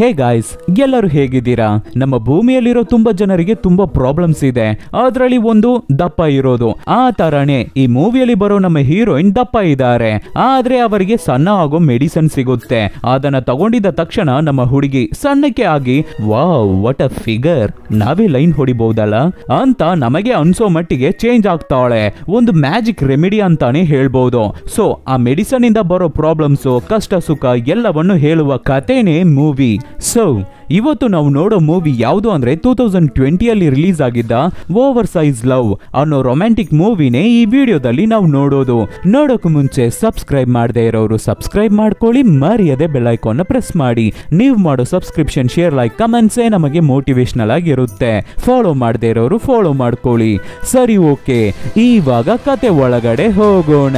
Hey guys, ಎಲ್ಲರೂ ಹೇಗಿದ್ದೀರಾ? ನಮ್ಮ ಭೂಮಿಯಲ್ಲಿರೋ ತುಂಬಾ ಜನರಿಗೆ ತುಂಬಾ ಪ್ರಾಬ್ಲಮ್ಸ್ ಇದೆ. ಅದರಲ್ಲಿ ಒಂದು ದಪ್ಪ ಇರೋದು. ಆ ತರನೇ ಈ ಮೂವಿಯಲ್ಲಿ ಬರೋ ನಮ್ಮ ಹೀರೋಯಿನ್ ದಪ್ಪ ಇದ್ದಾರೆ. ಆದ್ರೆ ಅವರಿಗೆ ಸಣ್ಣ ಆಗೋ ಮೆಡಿಸಿನ್ ಸಿಗುತ್ತೆ. ಅದನ್ನ ತಗೊಂಡಿದ್ದ ತಕ್ಷಣ ನಮ್ಮ ಹುಡುಗಿ ಸಣ್ಣಕ್ಕೆ ಆಗಿ ವಾವ್ ವಾಟ್ ಅ ಫಿಗರ್, ನಾವೇ ಲೈನ್ ಹೊಡಿಬಹುದಲ್ಲ ಅಂತ ನಮಗೆ ಅನ್ಸೋ ಮಟ್ಟಿಗೆ ಚೇಂಜ್ ಆಗ್ತಾಳೆ. ಒಂದು ಮ್ಯಾಜಿಕ್ ರೆಮಿಡಿ ಅಂತಾನೆ ಹೇಳ್ಬಹುದು. ಸೊ ಆ ಮೆಡಿಸಿನ್ ಇಂದ ಬರೋ ಪ್ರಾಬ್ಲಮ್ಸ್, ಕಷ್ಟ ಸುಖ ಎಲ್ಲವನ್ನು ಹೇಳುವ ಕಥೆನೇ ಮೂವಿ. ಸೊ ಇವತ್ತು ನಾವು ನೋಡೋ ಮೂವಿ ಯಾವುದು ಅಂದ್ರೆ 2020 ರಿಲೀಸ್ ಆಗಿದ್ದ ಓವರ್ ಸೈಜ್ ಲವ್ ಅನ್ನೋ ರೊಮ್ಯಾಂಟಿಕ್ ಮೂವಿನೇ ಈ ವಿಡಿಯೋದಲ್ಲಿ ನಾವು ನೋಡೋದು. ನೋಡೋಕೆ ಮುಂಚೆ ಸಬ್ಸ್ಕ್ರೈಬ್ ಮಾಡದೇ ಇರೋರು ಸಬ್ಸ್ಕ್ರೈಬ್ ಮಾಡ್ಕೊಳ್ಳಿ, ಮರೆಯದೆ ಬೆಲ್ ಐಕಾನ್ ಪ್ರೆಸ್ ಮಾಡಿ. ನೀವು ಮಾಡೋ ಸಬ್ಸ್ಕ್ರಿಪ್ಷನ್, ಶೇರ್, ಲೈಕ್, ಕಮೆಂಟ್ಸೇ ನಮಗೆ ಮೋಟಿವೇಶನಲ್ ಆಗಿರುತ್ತೆ. ಫಾಲೋ ಮಾಡದೇ ಇರೋರು ಫಾಲೋ ಮಾಡ್ಕೊಳ್ಳಿ. ಸರಿ, ಓಕೆ, ಇವಾಗ ಕತೆ ಒಳಗಡೆ ಹೋಗೋಣ.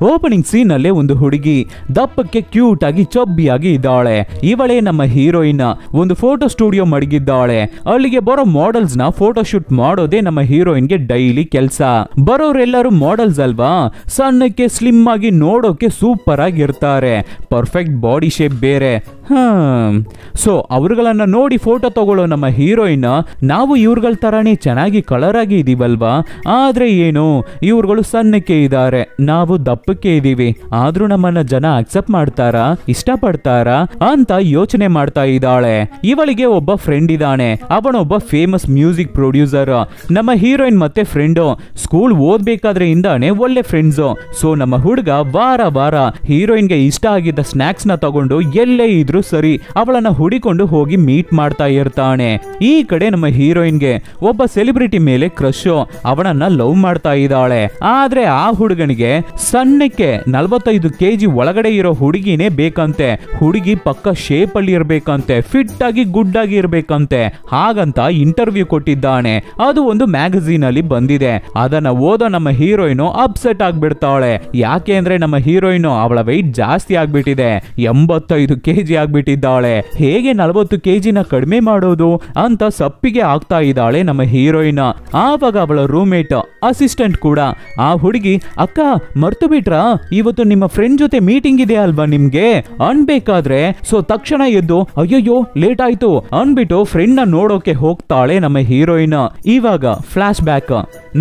ಓಪನಿಂಗ್ ಸೀನ್ ಅಲ್ಲೇ ಒಂದು ಹುಡುಗಿ ದಪ್ಪಕ್ಕೆ ಕ್ಯೂಟ್ ಆಗಿ ಚಬ್ಬಿಯಾಗಿ ಇದ್ದಾಳೆ. ಇವಳೇ ನಮ್ಮ ಹೀರೋಯಿನ್. ಒಂದು ಫೋಟೋ ಸ್ಟುಡಿಯೋ ಮಡಗಿದ್ದಾಳೆ. ಅಲ್ಲಿಗೆ ಬರೋ ಮಾಡೆಲ್ಸ್ ನ ಫೋಟೋ ಶೂಟ್ ಮಾಡೋದೇ ನಮ್ಮ ಹೀರೋಯಿನ್ಗೆ ಡೈಲಿ ಕೆಲಸ. ಬರೋರೆಲ್ಲರೂ ಮಾಡೆಲ್ಸ್ ಅಲ್ವಾ, ಸಣ್ಣಕ್ಕೆ ಸ್ಲಿಮ್ ಆಗಿ ನೋಡೋಕೆ ಸೂಪರ್ ಆಗಿರ್ತಾರೆ. ಪರ್ಫೆಕ್ಟ್ ಬಾಡಿ ಶೇಪ್ ಬೇರೆ. ಸೊ ಅವ್ರುಗಳನ್ನ ನೋಡಿ ಫೋಟೋ ತಗೊಳ್ಳೋ ನಮ್ಮ ಹೀರೋಯಿನ್, ನಾವು ಇವ್ರಗಳ ತರಾನೇ ಚೆನ್ನಾಗಿ ಕಲರ್ ಆಗಿ ಇದೀವಲ್ವಾ, ಆದ್ರೆ ಏನು ಇವ್ರುಗಳು ಸಣ್ಣಕ್ಕೆ ಇದ್ದಾರೆ, ನಾವು ದಪ್ಪಕ್ಕೆ ಇದೀವಿ, ಆದ್ರೂ ನಮ್ಮನ್ನ ಜನ ಅಕ್ಸೆಪ್ಟ್ ಮಾಡ್ತಾರಾ, ಇಷ್ಟಪಡ್ತಾರಾ ಅಂತ ಯೋಚನೆ ಮಾಡ್ತಾ ಇದ್ದಾಳೆ. ಇವಳಿಗೆ ಒಬ್ಬ ಫ್ರೆಂಡ್ ಇದ್ದಾನೆ. ಅವನೊಬ್ಬ ಫೇಮಸ್ ಮ್ಯೂಸಿಕ್ ಪ್ರೊಡ್ಯೂಸರ್. ನಮ್ಮ ಹೀರೋಯಿನ್ ಮತ್ತೆ ಫ್ರೆಂಡು ಸ್ಕೂಲ್ ಓದ್ಬೇಕಾದ್ರೆ ಇಂದಾನೆ ಒಳ್ಳೆ ಫ್ರೆಂಡ್ಸ್. ಸೊ ನಮ್ಮ ಹುಡುಗ ವಾರ ವಾರ ಹೀರೋಯಿನ್ಗೆ ಇಷ್ಟ ಆಗಿದ್ದ ಸ್ನಾಕ್ಸ್ ನ ತಗೊಂಡು ಎಲ್ಲೇ ಇದ್ರು ಸರಿ ಅವಳನ್ನ ಹುಡಿಕೊಂಡು ಹೋಗಿ ಮೀಟ್ ಮಾಡ್ತಾ ಇರ್ತಾನೆ. ಈ ಕಡೆ ನಮ್ಮ ಹೀರೋಯಿನ್ಗೆ ಒಬ್ಬ ಸೆಲೆಬ್ರಿಟಿ ಮೇಲೆ ಕ್ರಶ್. ಅವನನ್ನ ಲವ್ ಮಾಡ್ತಾ ಇದ್ದಾಳೆ. ಆದ್ರೆ ಆ ಹುಡುಗನಿಗೆ ಸಣ್ಣಕ್ಕೆ 45 kg ಒಳಗಡೆ ಇರೋ ಹುಡುಗಿನೇ ಬೇಕಂತೆ. ಹುಡುಗಿ ಪಕ್ಕ ಶೇಪ್ ಅಲ್ಲಿ ಇರ್ಬೇಕಂತೆ, ಫಿಟ್ ಆಗಿ ಗುಡ್ ಆಗಿ ಇರ್ಬೇಕಂತೆ. ಹಾಗಂತ ಇಂಟರ್ವ್ಯೂ ಕೊಟ್ಟಿದ್ದಾನೆ. ಅದು ಒಂದು ಮ್ಯಾಗಝೀನ್ ಅಲ್ಲಿ ಬಂದಿದೆ. ಅದನ್ನ ಓದೋ ನಮ್ಮ ಹೀರೋಯಿನ್ ಅಪ್ಸೆಟ್ ಆಗ್ಬಿಡ್ತಾಳೆ. ಯಾಕೆ ಅಂದ್ರೆ ನಮ್ಮ ಹೀರೋಯಿನ್ ಅವಳ ವೆಯ್ಟ್ ಜಾಸ್ತಿ ಆಗ್ಬಿಟ್ಟಿದೆ. 85 kg ಆಗ್ಬಿಟ್ಟಿದ್ದಾಳೆ. ಹೇಗೆ 40 kg ನ ಕಡಿಮೆ ಮಾಡೋದು ಅಂತ ಸಪ್ಪಿಗೆ ಆಗ್ತಾ ಇದ್ದಾಳೆ ನಮ್ಮ ಹೀರೋಯಿನ್. ಆವಾಗ ಅವಳ ರೂಮ್ಮೇಟ್ ಅಸಿಸ್ಟೆಂಟ್ ಕೂಡ ಆ ಹುಡುಗಿ, ಅಕ್ಕ ಮರ್ತು ಬಿಟ್ರಾ, ಇವತ್ತು ನಿಮ್ಮ ಫ್ರೆಂಡ್ ಜೊತೆ ಮೀಟಿಂಗ್ ಇದೆ ಅಲ್ವಾ ನಿಮ್ಗೆ ಅನ್ಬೇಕಾದ್ರೆ, ಸೊ ತಕ್ಷಣ ಎದ್ದು ಅಯ್ಯಯ್ಯೋ ಲೇಟ್ ಆಯ್ತು ಅನ್ಬಿಟ್ಟು ಫ್ರೆಂಡ್ ನ ನೋಡೋಕೆ ಹೋಗ್ತಾಳೆ ನಮ್ಮ ಹೀರೋಯಿನ್. ಇವಾಗ ಫ್ಲಾಶ್ ಬ್ಯಾಕ್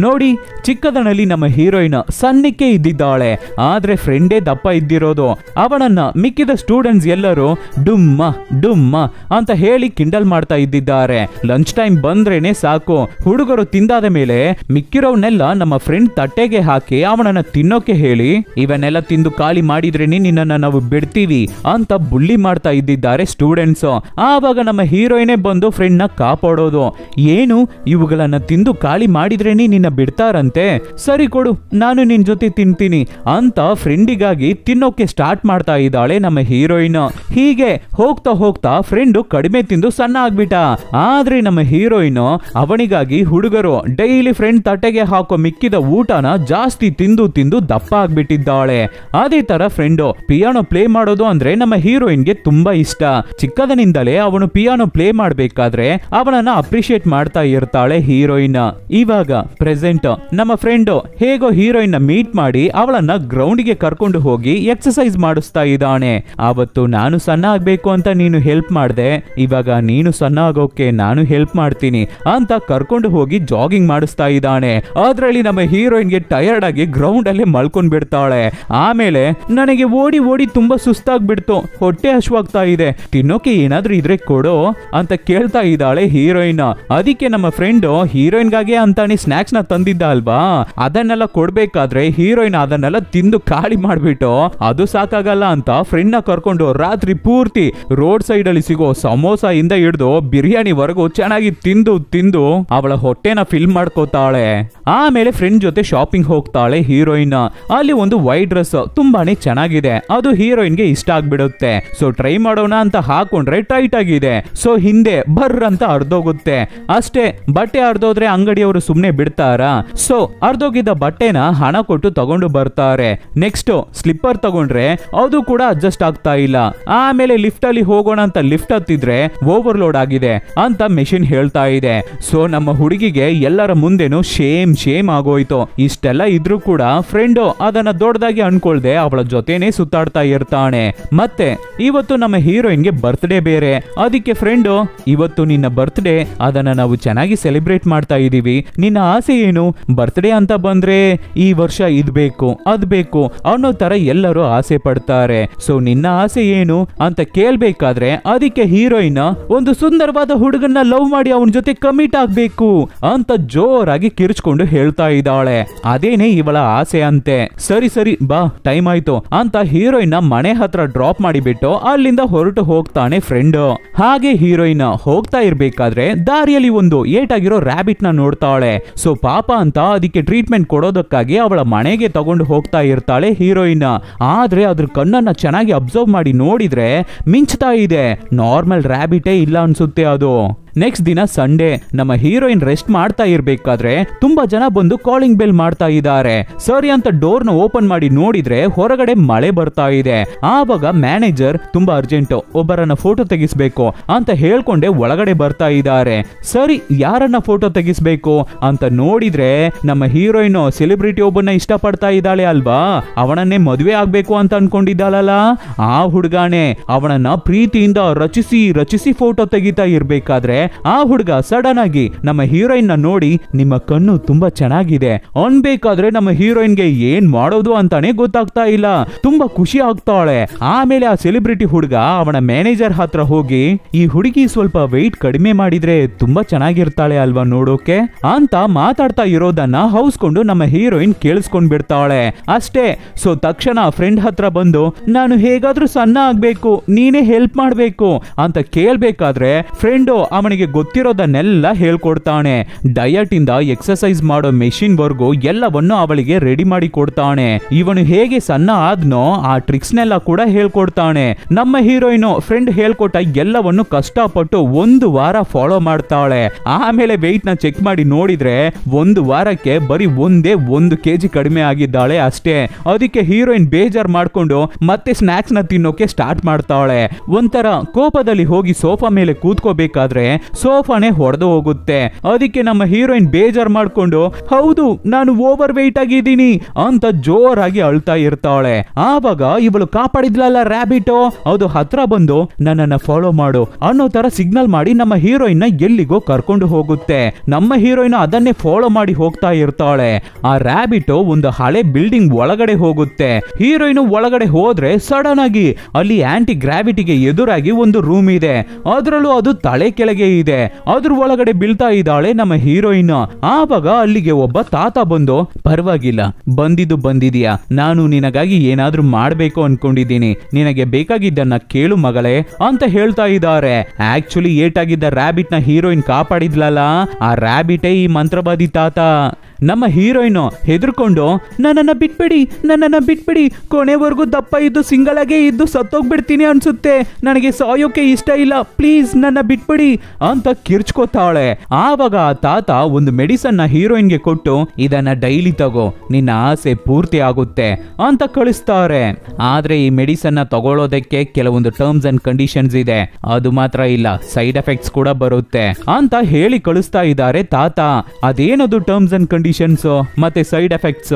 ನೋಡಿ, ಚಿಕ್ಕದನಲ್ಲಿ ನಮ್ಮ ಹೀರೋಯಿನ್ ಸಣ್ಣಕ್ಕೆ ಇದ್ದಿದ್ದಾಳೆ, ಆದ್ರೆ ಫ್ರೆಂಡೇ ದಪ್ಪ ಇದ್ದಿರೋದು. ಅವನನ್ನ ಮಿಕ್ಕಿದ ಸ್ಟೂಡೆಂಟ್ಸ್ ಎಲ್ಲರೂ ಡುಮ್ಮ ಡುಮ್ಮ ಅಂತ ಹೇಳಿ ಕಿಂಡಲ್ ಮಾಡ್ತಾ ಇದ್ದಿದ್ದಾರೆ. ಲಂಚ್ ಟೈಮ್ ಬಂದ್ರೇನೆ ಸಾಕು, ಹುಡುಗರು ತಿಂದಾದ ಮೇಲೆ ಮಿಕ್ಕಿರೋವನ್ನೆಲ್ಲ ನಮ್ಮ ಫ್ರೆಂಡ್ ತಟ್ಟೆಗೆ ಹಾಕಿ ಅವನನ್ನ ತಿನ್ನೋಕೆ ಹೇಳಿ, ಇವನ್ನೆಲ್ಲ ತಿಂದು ಖಾಲಿ ಮಾಡಿದ್ರೇನೆ ನಿನ್ನನ್ನ ನಾವು ಬಿಡ್ತೀವಿ ಅಂತ ಬುಳ್ಳಿ ಮಾಡ್ತಾ ಇದ್ದಿದ್ದಾರೆ ಸ್ಟೂಡೆಂಟ್ಸ್. ಆವಾಗ ನಮ್ಮ ಹೀರೋಯಿನೇ ಬಂದು ಫ್ರೆಂಡ್ ನ ಕಾಪಾಡೋದು. ಏನು ಇವುಗಳನ್ನ ತಿಂದು ಖಾಲಿ ಮಾಡಿದ್ರೇನೆ ನಿನ್ನ ಬಿಡ್ತಾರಂತೆ, ಸರಿ ಕೊಡು ನಾನು ನಿನ್ ಜೊತೆ ತಿಂತೀನಿ ಅಂತ ಫ್ರೆಂಡಿಗಾಗಿ ತಿನ್ನೋಕೆ ಸ್ಟಾರ್ಟ್ ಮಾಡ್ತಾ ಇದ್ದಾಳೆ ನಮ್ಮ ಹೀರೋಯಿನ್. ಹೀಗೆ ಹೋಗ್ತಾ ಹೋಗ್ತಾ ಫ್ರೆಂಡು ಕಡಿಮೆ ತಿಂದು ಸಣ್ಣ ಆಗ್ಬಿಟ್ಟ. ಆದ್ರೆ ನಮ್ಮ ಹೀರೋಯಿನ್ ಅವನಿಗಾಗಿ ಹುಡುಗರು ಡೈಲಿ ಫ್ರೆಂಡ್ ತಟ್ಟೆಗೆ ಹಾಕೋ ಮಿಕ್ಕಿದ ಊಟನ ಜಾಸ್ತಿ ತಿಂದು ತಿಂದು ದಪ್ಪ ಆಗ್ಬಿಟ್ಟಿದ್ದಾಳೆ. ಅದೇ ತರ ಫ್ರೆಂಡು ಪಿಯಾನೋ ಪ್ಲೇ ಮಾಡೋದು ಅಂದ್ರೆ ನಮ್ಮ ಹೀರೋಯಿನ್ಗೆ ತುಂಬಾ ಇಷ್ಟ. ಚಿಕ್ಕದನಿಂದಲೇ ಅವನು ಪಿಯಾನೋ ಪ್ಲೇ ಮಾಡ್ಬೇಕಾದ್ರೆ ಅವನನ್ನ ಅಪ್ರಿಶಿಯೇಟ್ ಮಾಡ್ತಾ ಇರ್ತಾಳೆ ಹೀರೋಯಿನ್. ಇವಾಗ ಪ್ರೆಸೆಂಟ್ ನಮ್ಮ ಫ್ರೆಂಡು ಹೇಗೋ ಹೀರೋಯಿನ್ ಮೀಟ್ ಮಾಡಿ ಅವಳನ್ನ ಗ್ರೌಂಡ್ ಗೆ ಕರ್ಕೊಂಡು ಹೋಗಿ ಎಕ್ಸರ್ಸೈಸ್ ಮಾಡಿಸ್ತಾ ಇದ್ದಾನೆ. ಅವತ್ತು ನಾನು ಸಣ್ಣ ಆಗ್ಬೇಕು ಅಂತ ನೀನು ಹೆಲ್ಪ್ ಮಾಡ್ದೆ, ಇವಾಗ ನೀನು ಸಣ್ಣ ಆಗೋಕೆ ನಾನು ಹೆಲ್ಪ್ ಮಾಡ್ತೀನಿ ಅಂತ ಕರ್ಕೊಂಡು ಹೋಗಿ ಜಾಗಿಂಗ್ ಮಾಡಿಸ್ತಾ ಇದ್ದಾನೆ. ಅದ್ರಲ್ಲಿ ನಮ್ಮ ಹೀರೋಯಿನ್ಗೆ ಟಯರ್ಡ್ ಆಗಿ ಗ್ರೌಂಡ್ ಅಲ್ಲೇ ಮಲ್ಕೊಂಡ್ ಬಿಡ್ತಾಳೆ. ಆಮೇಲೆ ನನಗೆ ಓಡಿ ಓಡಿ ತುಂಬಾ ಸುಸ್ತಾಗ್ಬಿಡ್ತು, ಹೊಟ್ಟೆ ಹಶ್ವಾಗ್ತಾ ಇದೆ, ತಿನ್ನೋಕೆ ಏನಾದ್ರೂ ಇದ್ರೆ ಕೊಡೋ ಅಂತ ಕೇಳ್ತಾ ಇದ್ದಾಳೆ ಹೀರೋಯಿನ್. ಅದಕ್ಕೆ ನಮ್ಮ ಫ್ರೆಂಡ್ ಹೀರೋಯಿನ್ಗಾಗೆ ಅಂತಾನೆ ಸ್ನಾಕ್ಸ್ ನ ತಂದಿದ್ದ ಅಲ್ವಾ, ಅದನ್ನೆಲ್ಲ ಕೊಡ್ಬೇಕಾದ್ರೆ ಹೀರೋಯಿನ್ ಅದನ್ನೆಲ್ಲ ತಿಂದು ಖಾಲಿ ಮಾಡ್ಬಿಟ್ಟು ಅದು ಸಾಕಾಗಲ್ಲ ಅಂತ ಫ್ರೆಂಡ್ ನ ಕರ್ಕೊಂಡು ರಾತ್ರಿ ಪೂರ್ತಿ ರೋಡ್ ಸೈಡ್ ಅಲ್ಲಿ ಸಿಗೋ ಸಮೋಸ ಇಂದ ಹಿಡಿದು ಬಿರಿಯಾನಿ ವರೆಗೂ ಚೆನ್ನಾಗಿ ತಿಂದು ತಿಂದು ಅವಳ ಹೊಟ್ಟೆನ ಫಿಲ್ ಮಾಡ್ಕೋತಾಳೆ. ಆಮೇಲೆ ಫ್ರೆಂಡ್ ಜೊತೆ ಶಾಪಿಂಗ್ ಹೋಗ್ತಾಳೆ ಹೀರೋಯಿನ್. ಅಲ್ಲಿ ಒಂದು ವೈಟ್ ಡ್ರೆಸ್ ತುಂಬಾನೇ ಚೆನ್ನಾಗಿದೆ, ಅದು ಹೀರೋಯಿನ್ಗೆ ಇಷ್ಟ ಆಗ್ಬಿಡುತ್ತೆ. ಸೊ ಟ್ರೈ ಮಾಡೋಣ ಅಂತ ಹಾಕೊಂಡ್ರೆ ಟೈಟ್ ಆಗಿದೆ, ಸೊ ಹಿಂದೆ ಬರ್ರ ಅಂತ ಅರ್ಧೋಗುತ್ತೆ. ಅಷ್ಟೇ, ಬಟ್ಟೆ ಅರ್ಧೋದ್ರೆ ಅಂಗಡಿಯವರು ಸುಮ್ನೆ ಬಿಡ್ತಾರಾ? ಸೊ ಅರ್ಧೋಗಿದ್ದ ಬಟ್ಟೆನ ಹಣ ಕೊಟ್ಟು ತಗೊಂಡು ಬರ್ತಾರೆ. ನೆಕ್ಸ್ಟ್ ಸ್ಲಿಪ್ಪರ್ ತಗೊಂಡ್ರೆ ಅದು ಕೂಡ ಅಡ್ಜಸ್ಟ್ ಆಗ್ತಾ ಇಲ್ಲ. ಆಮೇಲೆ ಲಿಫ್ಟ್ ಅಲ್ಲಿ ಹೋಗೋಣ ಅಂತ ಲಿಫ್ಟ್ ಹತ್ತಿದ್ರೆ ಓವರ್ಲೋಡ್ ಆಗಿದೆ ಅಂತ ಮೆಷಿನ್ ಹೇಳ್ತಾ ಇದೆ. ಸೊ ನಮ್ಮ ಹುಡುಗಿಗೆ ಎಲ್ಲರ ಮುಂದೆನೂ ಶೇಮ್ ಆಗೋಯ್ತು. ಇಷ್ಟೆಲ್ಲ ಇದ್ರೂ ಕೂಡ ಫ್ರೆಂಡ್ ಅದನ್ನ ದೊಡ್ಡದಾಗಿ ಅನ್ಕೊಳ್ದೆ ಅವಳ ಜೊತೆನೆ ಸುತ್ತಾಡ್ತಾ ಇರ್ತಾನೆ. ಮತ್ತೆ ಇವತ್ತು ನಮ್ಮ ಹೀರೋಯಿನ್ಗೆ ಬರ್ತ್ಡೇ ಬೇರೆ, ಅದಕ್ಕೆ ಫ್ರೆಂಡ್ ಇವತ್ತು ನಿನ್ನ ಬರ್ತ್ಡೇ, ಅದನ್ನ ನಾವು ಚೆನ್ನಾಗಿ ಸೆಲೆಬ್ರೇಟ್ ಮಾಡ್ತಾ ಇದೀವಿ, ನಿನ್ನ ಆಸೆ ಏನು? ಬರ್ತ್ಡೇ ಅಂತ ಬಂದ್ರೆ ಈ ವರ್ಷ ಇದ್ ಬೇಕು ಅದ್ ಬೇಕು ಅನ್ನೋ ತರ ಎಲ್ಲರೂ ಆಸೆ ಪಡ್ತಾರೆ. ಸೊ ನಿನ್ನ ಆಸೆ ಏನು ಅಂತ ಕೇಳ್ಬೇಕಾದ್ರೆ ಅದಕ್ಕೆ ಹೀರೋಯಿನ್ ಒಂದು ಸುಂದರವಾದ ಹುಡುಗನ್ನ ಲವ್ ಮಾಡಿ ಅವನ ಜೊತೆ ಕಮಿಟ್ ಆಗ್ಬೇಕು ಅಂತ ಜೋರಾಗಿ ಕಿರ್ಚ್ಕೊಂಡು ಹೇಳ್ತಾ ಇದ್ದಾಳೆ. ಅದೇನೆ ಇವಳ ಆಸೆ ಅಂತೆ. ಸರಿ ಬಾ ಟೈಮ್ ಆಯ್ತು ಅಂತ ಹೀರೋಯಿನ್ ಮನೆ ಹತ್ರ ಡ್ರಾಪ್ ಮಾಡಿಬಿಟ್ಟು ಅಲ್ಲಿಂದ ಹೊರಟು ಹೋಗ್ತಾನೆ ಫ್ರೆಂಡ್. ಹಾಗೆ ಹೀರೋಯಿನ್ ಹೋಗ್ತಾ ಇರ್ಬೇಕಾದ್ರೆ ದಾರಿಯಲ್ಲಿ ಒಂದು ಏಟಾಗಿರೋ ರ್ಯಾಬಿಟ್ ನ ನೋಡ್ತಾಳೆ. ಸೊ ಪಾಪ ಅಂತ ಅದಕ್ಕೆ ಟ್ರೀಟ್ಮೆಂಟ್ ಕೊಡೋದಕ್ಕಾಗಿ ಅವಳ ಮನೆಗೆ ತಗೊಂಡು ಹೋಗ್ತಾ ಇರ್ತಾಳೆ ಹೀರೋಯಿನ್. ಆದ್ರೆ ಅದ್ರ ಕಣ್ಣನ್ನ ಚೆನ್ನಾಗಿ ಅಬ್ಸರ್ವ್ ಮಾಡಿ ನೋಡಿದ್ರೆ ಮಿಂಚ್ತಾ ಇದೆ, ನಾರ್ಮಲ್ ರ್ಯಾಬಿಟೇ ಇಲ್ಲ ಅನ್ಸುತ್ತೆ ಅದು. ನೆಕ್ಸ್ಟ್ ದಿನ ಸಂಡೇ, ನಮ್ಮ ಹೀರೋಯಿನ್ ರೆಸ್ಟ್ ಮಾಡ್ತಾ ಇರ್ಬೇಕಾದ್ರೆ ತುಂಬಾ ಜನ ಬಂದು ಕಾಲಿಂಗ್ ಬೆಲ್ ಮಾಡ್ತಾ ಇದ್ದಾರೆ. ಸರಿ ಅಂತ ಡೋರ್ನ ಓಪನ್ ಮಾಡಿ ನೋಡಿದ್ರೆ ಹೊರಗಡೆ ಮಳೆ ಬರ್ತಾ ಇದೆ. ಆವಾಗ ಮ್ಯಾನೇಜರ್ ತುಂಬಾ ಅರ್ಜೆಂಟ್, ಒಬ್ಬರನ್ನ ಫೋಟೋ ತೆಗಿಸ್ಬೇಕು ಅಂತ ಹೇಳ್ಕೊಂಡೆ ಒಳಗಡೆ ಬರ್ತಾ ಇದ್ದಾರೆ. ಸರಿ, ಯಾರನ್ನ ಫೋಟೋ ತೆಗಿಸ್ಬೇಕು ಅಂತ ನೋಡಿದ್ರೆ ನಮ್ಮ ಹೀರೋಯಿನ್ ಸೆಲೆಬ್ರಿಟಿ ಒಬ್ಬನ ಇಷ್ಟ ಪಡ್ತಾ ಇದ್ದಾಳೆ ಅಲ್ವಾ, ಅವನನ್ನೇ ಮದುವೆ ಆಗ್ಬೇಕು ಅಂತ ಅನ್ಕೊಂಡಿದ್ದಾಳಲ್ಲ, ಆ ಹುಡುಗಾನೆ ಅವನನ್ನ ಪ್ರೀತಿಯಿಂದ ರಚಿಸಿ ಫೋಟೋ ತೆಗಿತಾ ಇರ್ಬೇಕಾದ್ರೆ ಆ ಹುಡುಗ ಸಡನ್ ಆಗಿ ನಮ್ಮ ಹೀರೋಯಿನ್ ನ ನೋಡಿ ನಿಮ್ಮ ಕಣ್ಣು ತುಂಬಾ ಚೆನ್ನಾಗಿದೆ ಅನ್ಬೇಕಾದ್ರೆ ನಮ್ಮ ಹೀರೋಯಿನ್ಗೆ ಏನ್ ಮಾಡೋದು ಅಂತಾನೆ ಗೊತ್ತಾಗ್ತಾ ಇಲ್ಲ, ತುಂಬಾ ಖುಷಿ ಆಗ್ತಾಳೆ. ಆಮೇಲೆ ಆ ಸೆಲೆಬ್ರಿಟಿ ಹುಡುಗ ಅವನ ಮ್ಯಾನೇಜರ್ ಹತ್ರ ಹೋಗಿ ಈ ಹುಡುಗಿ ಸ್ವಲ್ಪ ವೆಯ್ಟ್ ಕಡಿಮೆ ಮಾಡಿದ್ರೆ ತುಂಬಾ ಚೆನ್ನಾಗಿರ್ತಾಳೆ ಅಲ್ವಾ ನೋಡೋಕೆ ಅಂತ ಮಾತಾಡ್ತಾ ಇರೋದನ್ನ ಹೌಸ್ಕೊಂಡು ನಮ್ಮ ಹೀರೋಯಿನ್ ಕೇಳಿಸ್ಕೊಂಡ್ ಬಿಡ್ತಾಳೆ. ಅಷ್ಟೇ, ಸೊ ತಕ್ಷಣ ಫ್ರೆಂಡ್ ಹತ್ರ ಬಂದು ನಾನು ಹೇಗಾದ್ರೂ ಸಣ್ಣ ಆಗ್ಬೇಕು, ನೀನೇ ಹೆಲ್ಪ್ ಮಾಡ್ಬೇಕು ಅಂತ ಕೇಳ್ಬೇಕಾದ್ರೆ ಫ್ರೆಂಡ್ ಅವನಿಗೆ ಗೊತ್ತಿರೋದನ್ನೆಲ್ಲ ಹೇಳ್ಕೊಡ್ತಾನೆ. ಡಯಟ್ ಇಂದ ಎಕ್ಸರ್ಸೈಸ್ ಮಾಡೋ ಮೆಷಿನ್ ವರ್ಗು ಎಲ್ಲವನ್ನು ಅವಳಿಗೆ ರೆಡಿ ಮಾಡಿ ಕೊಡ್ತಾನೆ. ಇವನು ಹೇಗೆ ಸಣ್ಣ ಆದ್ನೋ ಆ ಟ್ರಿಕ್ಸ್ ನೆಲ್ಲ ಕೂಡ ಹೇಳ್ಕೊಡ್ತಾನೆ. ನಮ್ಮ ಹೀರೋಯಿನ್ ಫ್ರೆಂಡ್ ಹೇಳ್ಕೊಟ್ಟ ಎಲ್ಲವನ್ನು ಕಷ್ಟಪಟ್ಟು 1 ವಾರ ಫಾಲೋ ಮಾಡ್ತಾಳೆ. ಆಮೇಲೆ ವೆಯ್ಟ್ ನ ಚೆಕ್ ಮಾಡಿ ನೋಡಿದ್ರೆ 1 ವಾರಕ್ಕೆ ಬರೀ 1 kg ಕಡಿಮೆ ಆಗಿದ್ದಾಳೆ ಅಷ್ಟೇ. ಅದಕ್ಕೆ ಹೀರೋಯಿನ್ ಬೇಜಾರ್ ಮಾಡ್ಕೊಂಡು ಮತ್ತೆ ಸ್ನಾಕ್ಸ್ ನ ತಿನ್ನೋಕೆ ಸ್ಟಾರ್ಟ್ ಮಾಡ್ತಾಳೆ. ಒಂಥರ ಕೋಪದಲ್ಲಿ ಹೋಗಿ ಸೋಫಾ ಮೇಲೆ ಕೂತ್ಕೋಬೇಕಾದ್ರೆ ಸೋಫಾನೇ ಹೊಡೆದು ಹೋಗುತ್ತೆ. ಅದಕ್ಕೆ ನಮ್ಮ ಹೀರೋಯಿನ್ ಬೇಜಾರ್ ಮಾಡ್ಕೊಂಡು ಹೌದು ನಾನು ಓವರ್ ವೆಯ್ಟ್ ಆಗಿದ್ದೀನಿ ಅಂತ ಜೋರಾಗಿ ಅಳ್ತಾ ಇರ್ತಾಳೆ. ಆವಾಗ ಇವಳು ಕಾಪಾಡಿದ್ಲಲ್ಲ ರ್ಯಾಬಿಟೋ, ಅದು ಹತ್ರ ಬಂದು ನನ್ನನ್ನ ಫಾಲೋ ಮಾಡು ಅನ್ನೋ ತರ ಸಿಗ್ನಲ್ ಮಾಡಿ ನಮ್ಮ ಹೀರೋಯಿನ್ ನ ಎಲ್ಲಿಗೋ ಕರ್ಕೊಂಡು ಹೋಗುತ್ತೆ. ನಮ್ಮ ಹೀರೋಯಿನ್ ಅದನ್ನೇ ಫಾಲೋ ಮಾಡಿ ಹೋಗ್ತಾ ಇರ್ತಾಳೆ. ಆ ರ್ಯಾಬಿಟೋ ಒಂದು ಹಳೆ ಬಿಲ್ಡಿಂಗ್ ಒಳಗಡೆ ಹೋಗುತ್ತೆ. ಹೀರೋಯಿನ್ ಒಳಗಡೆ ಹೋದ್ರೆ ಸಡನ್ ಆಗಿ ಅಲ್ಲಿ ಆಂಟಿ ಗ್ರಾವಿಟಿಗೆ ಎದುರಾಗಿ ಒಂದು ರೂಮ್ ಇದೆ, ಅದರಲ್ಲೂ ಅದು ತಲೆ ಕೆಳಗೆ ಇದೆ. ಅದ್ರ ಒಳಗಡೆ ಬೀಳ್ತಾ ಇದ್ದಾಳೆ ನಮ್ಮ ಹೀರೋಯಿನ್. ಆವಾಗ ಅಲ್ಲಿಗೆ ಒಬ್ಬ ತಾತ ಬಂದು ಪರವಾಗಿಲ್ಲ ಬಂದಿದ್ಯಾ, ನಾನು ನಿನಗಾಗಿ ಏನಾದ್ರೂ ಮಾಡ್ಬೇಕು ಅನ್ಕೊಂಡಿದ್ದೀನಿ, ನಿನಗೆ ಬೇಕಾಗಿದ್ದನ್ನ ಕೇಳು ಮಗಳೇ ಅಂತ ಹೇಳ್ತಾ ಇದ್ದಾರೆ. ಆಕ್ಚುಲಿ ಏಟಾಗಿದ್ದ ರ್ಯಾಬಿಟ್ ನ ಹೀರೋಯಿನ್ ಕಾಪಾಡಿದ್ಲಲ್ಲ, ಆ ರ್ಯಾಬಿಟೇ ಈ ಮಂತ್ರವಾದಿ ತಾತ. ನಮ್ಮ ಹೀರೋಯಿನ್ ಹೆದರ್ಕೊಂಡು ನನ್ನನ್ನ ಬಿಟ್ಬಿಡಿ, ಕೊನೆವರೆಗೂ ದಪ್ಪ ಇದ್ದು ಸಿಂಗಲ್ ಆಗೇ ಇದ್ದು ಸತ್ತೋಗ್ಬಿಡ್ತೀನಿ ಅನ್ಸುತ್ತೆ, ನನಗೆ ಸಾಯೋಕೆ ಇಷ್ಟ ಇಲ್ಲ, ಪ್ಲೀಸ್ ನನ್ನ ಬಿಟ್ಬಿಡಿ ಅಂತ ಕಿರ್ಚ್ಕೋತಾಳೆ. ಆವಾಗ ಆ ತಾತ ಒಂದು ಮೆಡಿಸನ್ ನ ಹೀರೋಯಿನ್ಗೆ ಕೊಟ್ಟು ಇದನ್ನ ಡೈಲಿ ತಗೋ, ನಿನ್ನ ಆಸೆ ಪೂರ್ತಿ ಆಗುತ್ತೆ ಅಂತ ಕಳಿಸ್ತಾರೆ. ಆದ್ರೆ ಈ ಮೆಡಿಸನ್ ನ ತಗೊಳ್ಳೋದಕ್ಕೆ ಕೆಲವೊಂದು ಟರ್ಮ್ಸ್ ಅಂಡ್ ಕಂಡೀಷನ್ಸ್ ಇದೆ, ಅದು ಮಾತ್ರ ಇಲ್ಲ, ಸೈಡ್ ಎಫೆಕ್ಟ್ಸ್ ಕೂಡ ಬರುತ್ತೆ ಅಂತ ಹೇಳಿ ಕಳಿಸ್ತಾ ಇದ್ದಾರೆ ತಾತ. ಅದೇನದು ಟರ್ಮ್ಸ್ ಅಂಡ್ ಕಂಡೀಷನ್ಸ್ ಮತ್ತೆ ಸೈಡ್ ಎಫೆಕ್ಟ್ಸ್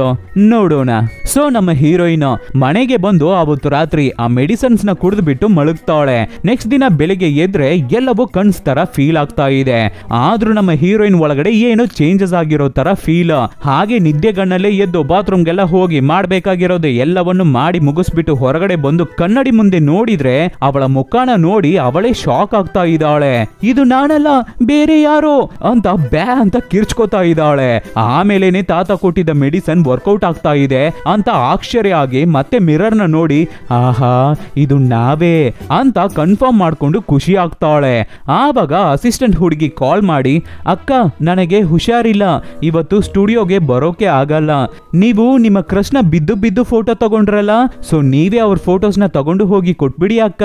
ನೋಡೋಣ. ಸೊ ನಮ್ಮ ಹೀರೋಯಿನ್ ಮನೆಗೆ ಬಂದು ಅವತ್ತು ರಾತ್ರಿ ಆ ಮೆಡಿಸಿನ್ಸ್ ನ ಕುಡಿದು ಬಿಟ್ಟು ಮಲಗ್ತಾಳೆ. ನೆಕ್ಸ್ಟ್ ದಿನ ಬೆಳಿಗ್ಗೆ ಎದ್ರೆ ಎಲ್ಲವೂ ಕನ್ಸ್ ತರ ಫೀಲ್ ಆಗ್ತಾ ಇದೆ. ಆದ್ರೂ ನಮ್ಮ ಹೀರೋಯಿನ್ ಒಳಗಡೆ ಏನೋ ಚೇಂಜಸ್ ಆಗಿರೋ ತರ ಫೀಲ್. ಹಾಗೆ ನಿದ್ದೆಗಣ್ಣಲ್ಲೇ ಎದ್ದು ಬಾತ್ರೂಮ್ಗೆಲ್ಲ ಹೋಗಿ ಮಾಡ್ಬೇಕಾಗಿರೋದು ಎಲ್ಲವನ್ನು ಮಾಡಿ ಮುಗಿಸ್ಬಿಟ್ಟು ಹೊರಗಡೆ ಬಂದು ಕನ್ನಡಿ ಮುಂದೆ ನೋಡಿದ್ರೆ ಅವಳ ಮುಖಾನ ನೋಡಿ ಅವಳೇ ಶಾಕ್ ಆಗ್ತಾ ಇದ್ದಾಳೆ. ಇದು ನಾನಲ್ಲ ಬೇರೆ ಯಾರೋ ಅಂತ ಬ್ಯಾ ಅಂತ ಕಿರ್ಚ್ಕೋತಾ ಇದ್ದಾಳೆ. ಆಮೇಲೆನೆ ತಾತ ಕೊಟ್ಟಿದ್ದ ಮೆಡಿಸನ್ ವರ್ಕೌಟ್ ಆಗ್ತಾ ಇದೆ ಅಂತ ಆಶ್ಚರ್ಯ ಆಗಿ ಮತ್ತೆ ಮಿರರ್ನ ನೋಡಿ ಆಹಾ ಇದು ನಾವೇ ಅಂತ ಕನ್ಫರ್ಮ್ ಮಾಡ್ಕೊಂಡು ಖುಷಿ ಆಗ್ತಾಳೆ. ಆವಾಗ ಅಸಿಸ್ಟೆಂಟ್ ಹುಡುಗಿ ಕಾಲ್ ಮಾಡಿ, ಅಕ್ಕ ನನಗೆ ಹುಷಾರಿಲ್ಲ, ಇವತ್ತು ಸ್ಟುಡಿಯೋಗೆ ಬರೋಕೆ ಆಗಲ್ಲ. ನೀವು ನಿಮ್ಮ ಕ್ರಶ್ನ ಬಿದ್ದು ಫೋಟೋ ತಗೊಂಡ್ರಲ್ಲ, ಸೊ ನೀವೇ ಅವ್ರ ಫೋಟೋಸ್ನ ತಗೊಂಡು ಹೋಗಿ ಕೊಟ್ಬಿಡಿ ಅಕ್ಕ